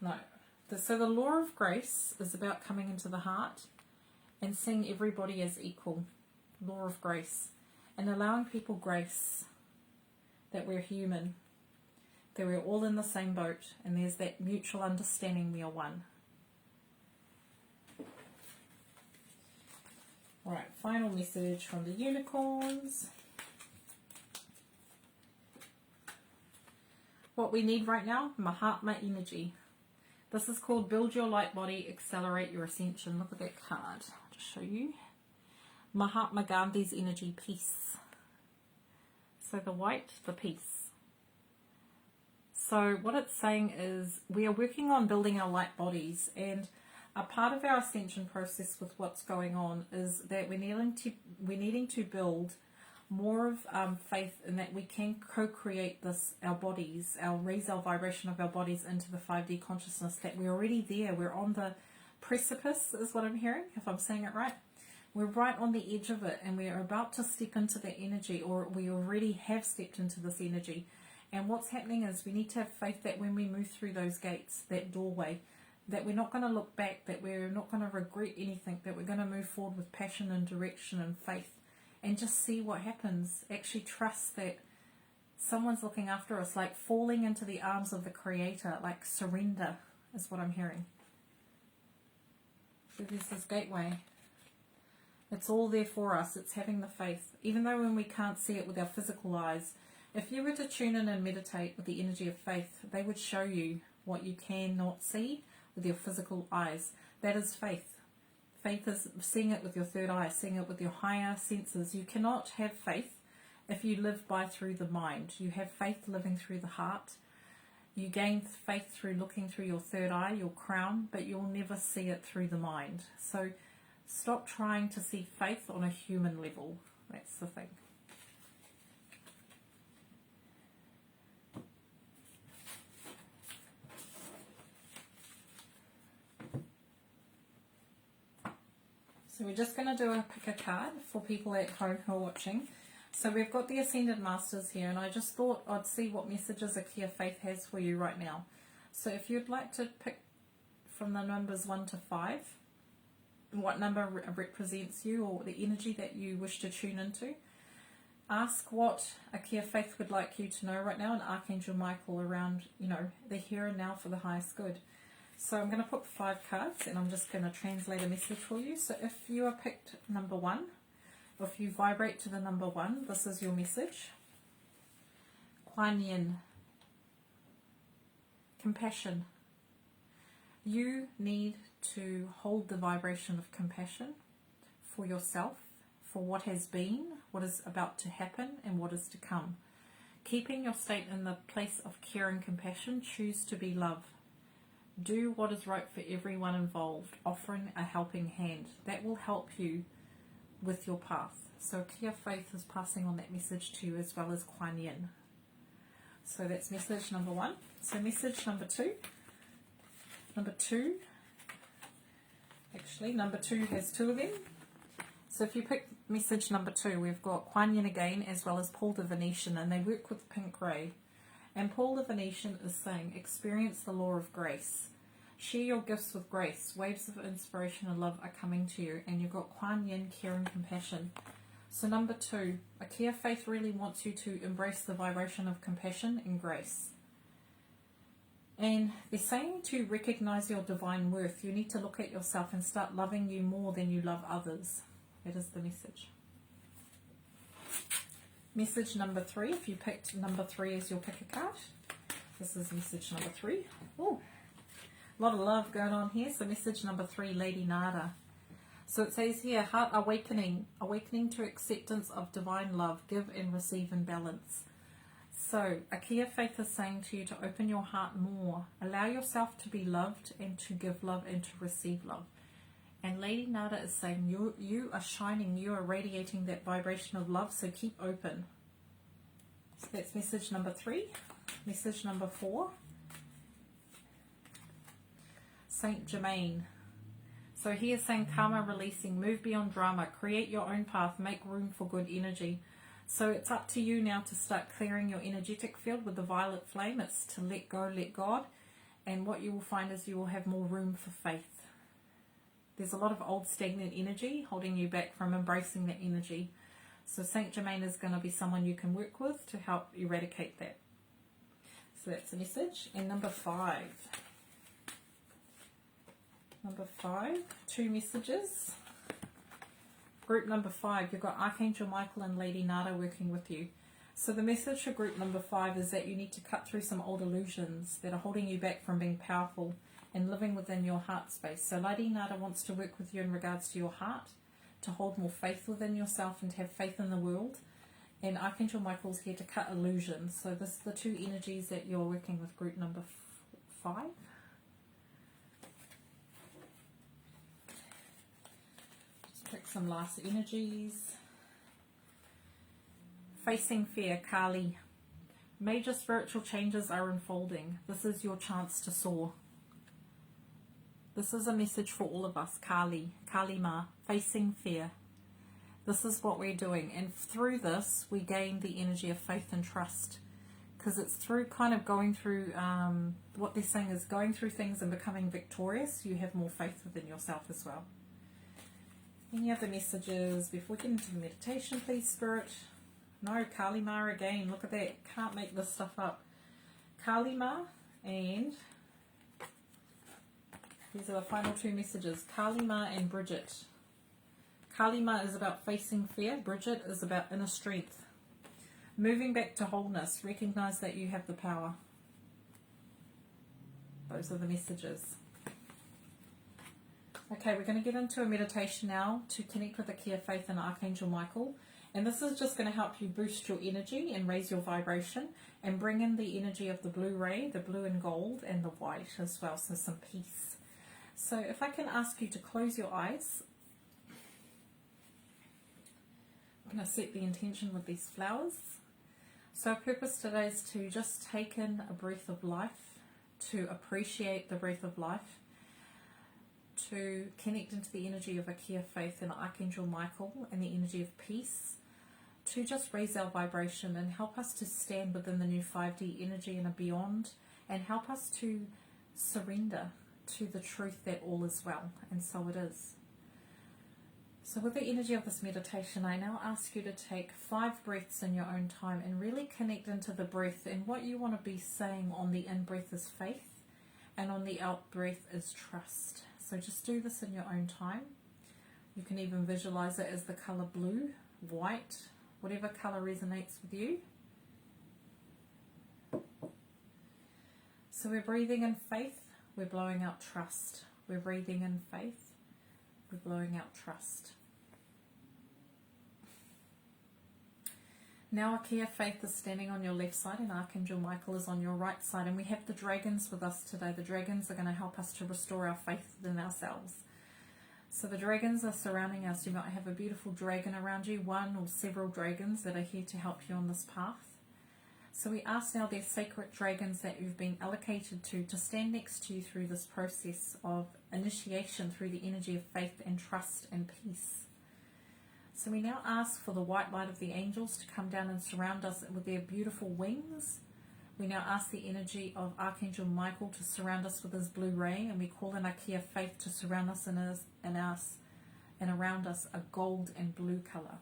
No. So the law of grace is about coming into the heart and seeing everybody as equal. Law of grace. And allowing people grace. That we're human. That we're all in the same boat. And there's that mutual understanding we are one. Alright, final message from the unicorns. What we need right now, Mahatma energy. This is called Build Your Light Body, Accelerate Your Ascension. Look at that card. I'll just show you. Mahatma Gandhi's energy, peace. So the white, the peace. So what it's saying is we are working on building our light bodies, and a part of our ascension process with what's going on is that we're needing to build more of faith in that we can co-create this, our bodies, raise our vibration of our bodies into the 5D consciousness, that we're already there. We're on the precipice, is what I'm hearing, if I'm saying it right. We're right on the edge of it, and we're about to step into the energy, or we already have stepped into this energy. And what's happening is we need to have faith that when we move through those gates, that doorway, that we're not going to look back, that we're not going to regret anything, that we're going to move forward with passion and direction and faith, and just see what happens. Actually trust that someone's looking after us, like falling into the arms of the Creator, like surrender is what I'm hearing. So there's this gateway. It's all there for us. It's having the faith. Even though when we can't see it with our physical eyes, if you were to tune in and meditate with the energy of faith, they would show you what you cannot see with your physical eyes. That is faith. Faith is seeing it with your third eye, seeing it with your higher senses. You cannot have faith if you live through the mind. You have faith living through the heart. You gain faith through looking through your third eye, your crown, but you'll never see it through the mind. So stop trying to see faith on a human level. That's the thing. So we're just going to do pick a card for people at home who are watching. So we've got the Ascended Masters here, and I just thought I'd see what messages Archia Faith has for you right now. So if you'd like to pick from the numbers 1 to 5, what number represents you or the energy that you wish to tune into, ask what Archia Faith would like you to know right now, and Archangel Michael around, the here and now for the highest good. So I'm going to put 5 cards, and I'm just going to translate a message for you. So if you are picked number 1, or if you vibrate to the number 1, this is your message. Kuan Yin. Compassion. You need to hold the vibration of compassion for yourself, for what has been, what is about to happen, and what is to come. Keeping your state in the place of care and compassion, choose to be love. Do what is right for everyone involved, offering a helping hand. That will help you with your path. So Archia Faith is passing on that message to you, as well as Kuan Yin. So that's message number 1. So message number 2. Number 2 has 2 of them. So if you pick message number 2, we've got Kuan Yin again, as well as Paul the Venetian, and they work with pink ray. And Paul the Venetian is saying, experience the law of grace. Share your gifts with grace. Waves of inspiration and love are coming to you. And you've got Kuan Yin, care and compassion. So number 2, Archia Faith really wants you to embrace the vibration of compassion and grace. And they're saying to recognize your divine worth. You need to look at yourself and start loving you more than you love others. That is the message. Message number 3, if you picked number 3 as your pick a card, this is message number 3. Oh, a lot of love going on here. So message number 3, Lady Nada. So it says here, heart awakening, awakening to acceptance of divine love, give and receive in balance. So, Archia Faith is saying to you to open your heart more. Allow yourself to be loved and to give love and to receive love. And Lady Nada is saying you are shining, you are radiating that vibration of love, so keep open. So that's message number 3. Message number 4. Saint Germain. So he is saying karma releasing, move beyond drama, create your own path, make room for good energy. So it's up to you now to start clearing your energetic field with the violet flame. It's to let go, let God. And what you will find is you will have more room for faith. There's a lot of old stagnant energy holding you back from embracing that energy. So Saint Germain is going to be someone you can work with to help eradicate that. So that's a message. And number 5. Number 5, 2 messages. Group number 5, you've got Archangel Michael and Lady Nada working with you. So the message for group number 5 is that you need to cut through some old illusions that are holding you back from being powerful and living within your heart space. So Lady Nada wants to work with you in regards to your heart, to hold more faith within yourself and to have faith in the world. And Archangel Michael's here to cut illusions. So this are the 2 energies that you're working with group number 5. Pick some last energies. Facing fear, Kali. Major spiritual changes are unfolding. This is your chance to soar. This is a message for all of us, Kali, Kali Ma, facing fear. This is what we're doing. And through this, we gain the energy of faith and trust. Because it's through kind of going through, what they're saying is going through things and becoming victorious, you have more faith within yourself as well. Any other messages before we get into the meditation, please, Spirit? No, Kali Ma again. Look at that. Can't make this stuff up. Kali Ma, and these are the final 2 messages. Kali Ma and Bridget. Kali Ma is about facing fear. Bridget is about inner strength. Moving back to wholeness. Recognize that you have the power. Those are the messages. Okay, we're going to get into a meditation now to connect with Archia Faith and Archangel Michael. And this is just going to help you boost your energy and raise your vibration and bring in the energy of the blue ray, the blue and gold, and the white as well, so some peace. So if I can ask you to close your eyes. I'm going to set the intention with these flowers. So our purpose today is to just take in a breath of life, to appreciate the breath of life, to connect into the energy of Archia Faith and Archangel Michael and the energy of peace, to just raise our vibration and help us to stand within the new 5D energy and beyond, and help us to surrender to the truth that all is well, and so it is. So with the energy of this meditation, I now ask you to take 5 breaths in your own time and really connect into the breath, and what you want to be saying on the in-breath is faith and on the out-breath is trust. So just do this in your own time. You can even visualize it as the color blue, white, whatever color resonates with you. So we're breathing in faith, we're blowing out trust. We're breathing in faith, we're blowing out trust. Now Archia Faith is standing on your left side and Archangel Michael is on your right side, and we have the dragons with us today. The dragons are going to help us to restore our faith within ourselves. So the dragons are surrounding us. You might have a beautiful dragon around you, one or several dragons that are here to help you on this path. So we ask now their sacred dragons that you've been allocated to stand next to you through this process of initiation through the energy of faith and trust and peace. So we now ask for the white light of the angels to come down and surround us with their beautiful wings. We now ask the energy of Archangel Michael to surround us with his blue ray, and we call in Archia Faith to surround us and around us a gold and blue color.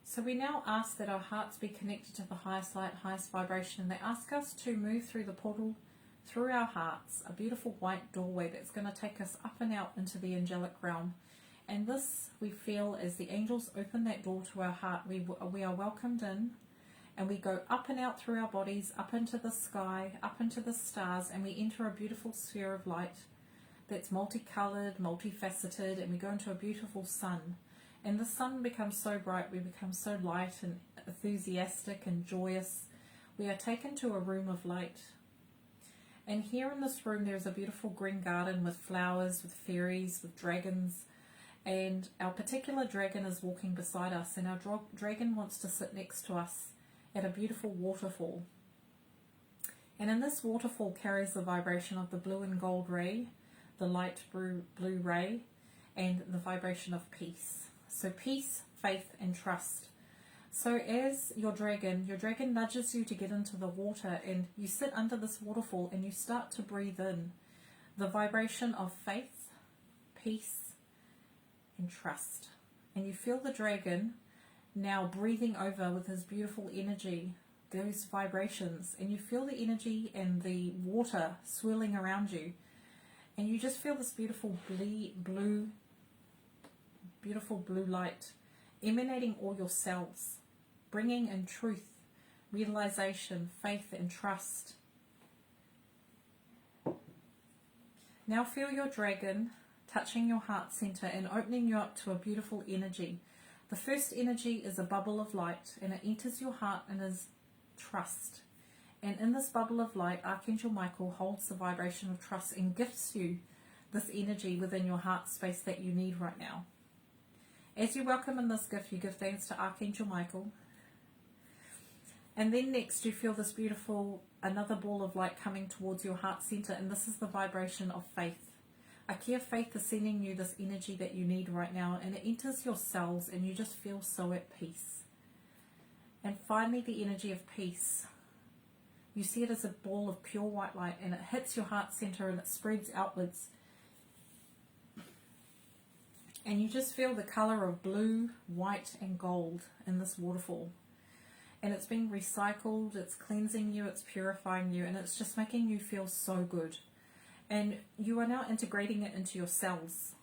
So we now ask that our hearts be connected to the highest light, highest vibration, and they ask us to move through the portal through our hearts, a beautiful white doorway that's going to take us up and out into the angelic realm. And this we feel as the angels open that door to our heart, we are welcomed in, and we go up and out through our bodies, up into the sky, up into the stars, and we enter a beautiful sphere of light that's multicolored, multifaceted, and we go into a beautiful sun. And the sun becomes so bright, we become so light and enthusiastic and joyous. We are taken to a room of light. And here in this room there's a beautiful green garden with flowers, with fairies, with dragons. And our particular dragon is walking beside us, and our dragon wants to sit next to us at a beautiful waterfall. And in this waterfall carries the vibration of the blue and gold ray, the light blue ray, and the vibration of peace. So peace, faith, and trust. So as your dragon nudges you to get into the water, and you sit under this waterfall and you start to breathe in the vibration of faith, peace, and trust. And you feel the dragon now breathing over with his beautiful energy, those vibrations, and you feel the energy and the water swirling around you. And you just feel this beautiful blue light emanating all your cells, bringing in truth, realization, faith, and trust. Now feel your dragon touching your heart center and opening you up to a beautiful energy. The first energy is a bubble of light, and it enters your heart and is trust. And in this bubble of light, Archangel Michael holds the vibration of trust and gifts you this energy within your heart space that you need right now. As you welcome in this gift, you give thanks to Archangel Michael. And then next you feel this beautiful, another ball of light coming towards your heart center, and this is the vibration of faith. Archia faith is sending you this energy that you need right now, and it enters your cells and you just feel so at peace. And finally, the energy of peace. You see it as a ball of pure white light, and it hits your heart center and it spreads outwards. And you just feel the color of blue, white, and gold in this waterfall. And it's being recycled, it's cleansing you, it's purifying you, and it's just making you feel so good. And you are now integrating it into your cells.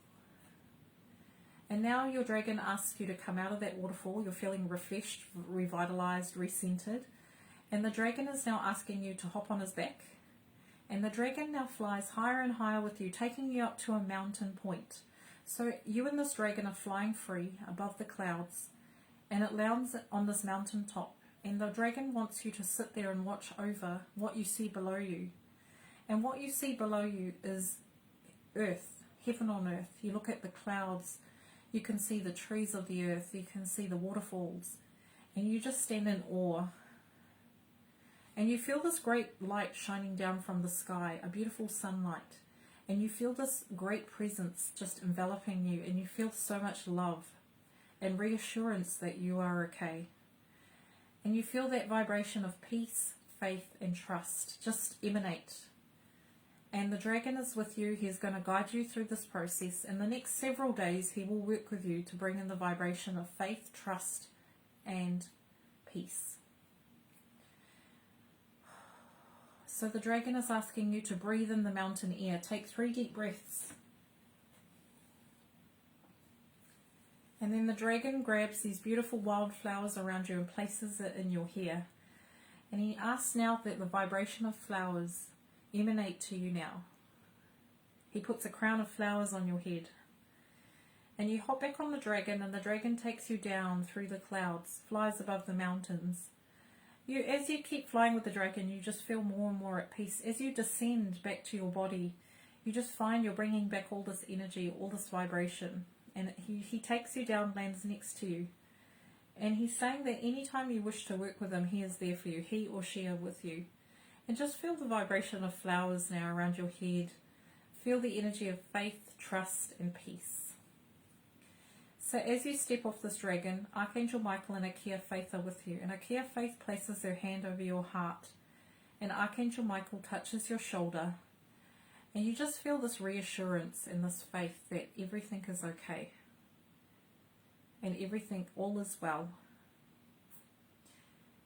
And now your dragon asks you to come out of that waterfall. You're feeling refreshed, revitalized, recentered. And the dragon is now asking you to hop on his back. And the dragon now flies higher and higher with you, taking you up to a mountain point. So you and this dragon are flying free above the clouds, and it lands on this mountain top. And the dragon wants you to sit there and watch over what you see below you. And what you see below you is earth, heaven on earth. You look at the clouds, you can see the trees of the earth, you can see the waterfalls, and you just stand in awe. And you feel this great light shining down from the sky, a beautiful sunlight. And you feel this great presence just enveloping you, and you feel so much love and reassurance that you are okay. And you feel that vibration of peace, faith, and trust just emanate. And the dragon is with you. He's going to guide you through this process. In the next several days, he will work with you to bring in the vibration of faith, trust, and peace. So the dragon is asking you to breathe in the mountain air. Take 3 deep breaths. And then the dragon grabs these beautiful wildflowers around you and places it in your hair. And he asks now that the vibration of flowers emanate to you now. He puts a crown of flowers on your head. And you hop back on the dragon, and the dragon takes you down through the clouds, flies above the mountains. As you keep flying with the dragon, you just feel more and more at peace. As you descend back to your body, you just find you're bringing back all this energy, all this vibration. And he takes you down, lands next to you. And he's saying that anytime you wish to work with him, he is there for you. He or she are with you. And just feel the vibration of flowers now around your head. Feel the energy of faith, trust, and peace. So as you step off this dragon, Archangel Michael and Archia Faith are with you. And Archia Faith places her hand over your heart. And Archangel Michael touches your shoulder. And you just feel this reassurance and this faith that everything is okay. And everything, all is well.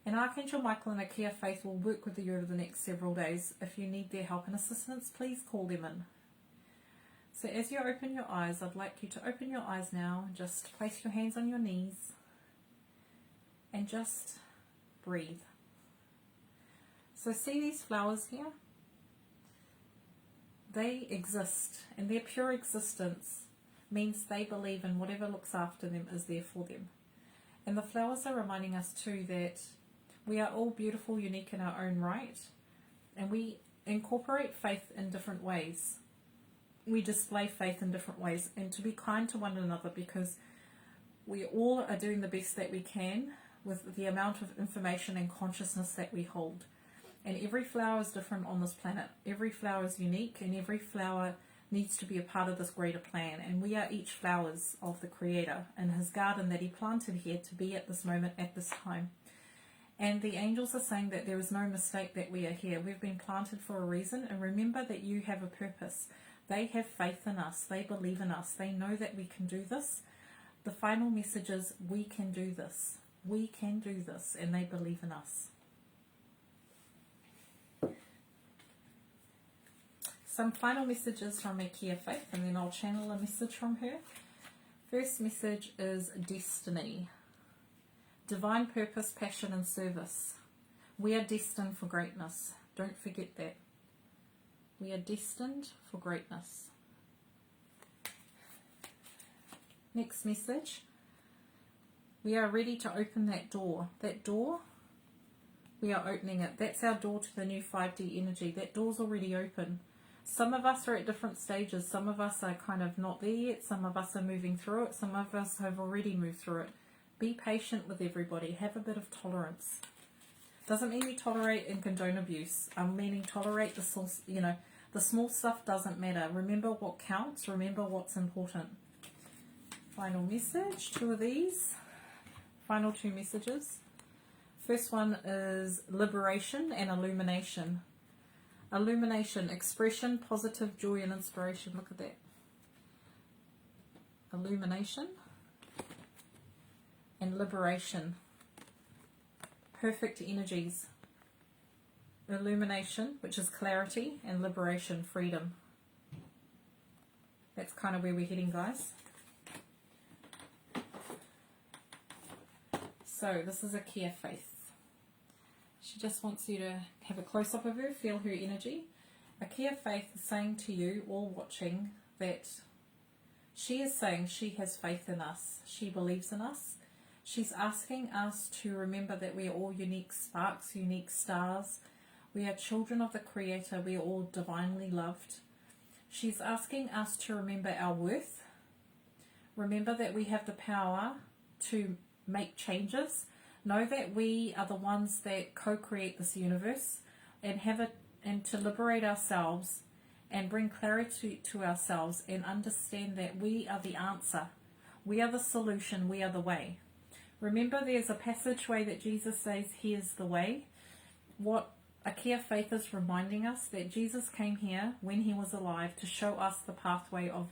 And Archangel Michael and Archia Faith will work with you over the next several days. If you need their help and assistance, please call them in. So as you open your eyes, I'd like you to open your eyes now. Just place your hands on your knees and just breathe. So see these flowers here? they exist, and their pure existence means they believe in whatever looks after them is there for them. And the flowers are reminding us too that we are all beautiful, unique in our own right, and we incorporate faith in different ways. We display faith in different ways, and to be kind to one another, because we all are doing the best that we can with the amount of information and consciousness that we hold. And every flower is different on this planet. Every flower is unique, and every flower needs to be a part of this greater plan. And we are each flowers of the Creator in His garden that He planted here to be at this moment, at this time. And the angels are saying that there is no mistake that we are here. We've been planted for a reason, and remember that you have a purpose. They have faith in us. They believe in us. They know that we can do this. The final message is, we can do this. We can do this, and they believe in us. Some final messages from Archia Faith, and then I'll channel a message from her. First message is destiny. Divine purpose, passion and service. We are destined for greatness. Don't forget that. We are destined for greatness. Next message. We are ready to open that door. That door, we are opening it. That's our door to the new 5D energy. That door's already open. Some of us are at different stages. Some of us are kind of not there yet. Some of us are moving through it. Some of us have already moved through it. Be patient with everybody. Have a bit of tolerance. Doesn't mean we tolerate and condone abuse. I'm meaning tolerate the source, the small stuff doesn't matter. Remember what counts. Remember what's important. Final message. 2 of these. Final 2 messages. First one is liberation and illumination. Illumination, expression, positive joy and inspiration. Look at that. Illumination and liberation. Perfect energies. Illumination, which is clarity, and liberation, freedom. That's kind of where we're heading, guys. So this is Archia Faith. She just wants you to have a close-up of her, feel her energy. Archia Faith is saying to you, all watching, that she is saying she has faith in us. She believes in us. She's asking us to remember that we are all unique sparks, unique stars. We are children of the Creator. We are all divinely loved. She's asking us to remember our worth. Remember that we have the power to make changes. Know that we are the ones that co-create this universe, and and to liberate ourselves and bring clarity to ourselves and understand that we are the answer. We are the solution. We are the way. Remember, there's a passageway that Jesus says, He is the way. What Archia Faith is reminding us, that Jesus came here when He was alive to show us the pathway of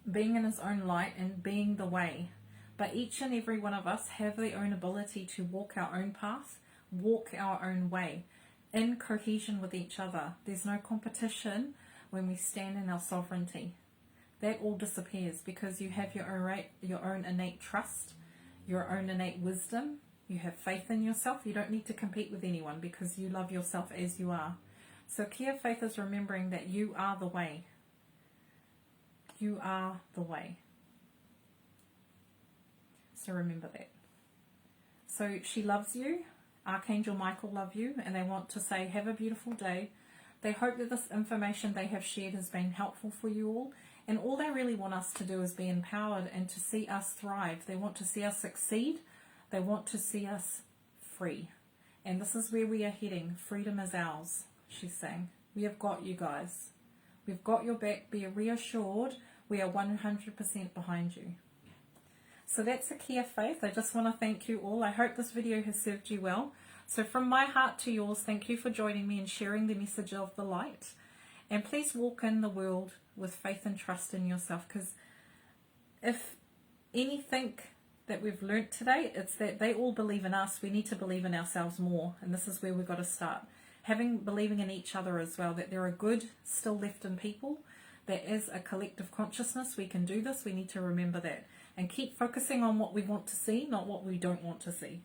being in His own light and being the way. But each and every one of us have their own ability to walk our own path, walk our own way, in cohesion with each other. There's no competition when we stand in our sovereignty. That all disappears because you have your own innate trust, your own innate wisdom. You have faith in yourself. You don't need to compete with anyone because you love yourself as you are. So Archia Faith is remembering that you are the way. You are the way. So remember that. So she loves you. Archangel Michael loves you, and they want to say, have a beautiful day. They hope that this information they have shared has been helpful for you all. And all they really want us to do is be empowered and to see us thrive. They want to see us succeed. They want to see us free. And this is where we are heading. Freedom is ours, she's saying. We have got you guys. We've got your back. Be reassured. We are 100% behind you. So that's Archia Faith. I just want to thank you all. I hope this video has served you well. So from my heart to yours, thank you for joining me and sharing the message of the light. And please walk in the world with faith and trust in yourself, because if anything that we've learnt today, it's that they all believe in us. We need to believe in ourselves more, and this is where we've got to start. Believing in each other as well, that there are good still left in people. There is a collective consciousness. We can do this. We need to remember that. And keep focusing on what we want to see, not what we don't want to see.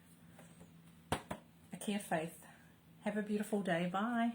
Archia Faith. Have a beautiful day. Bye.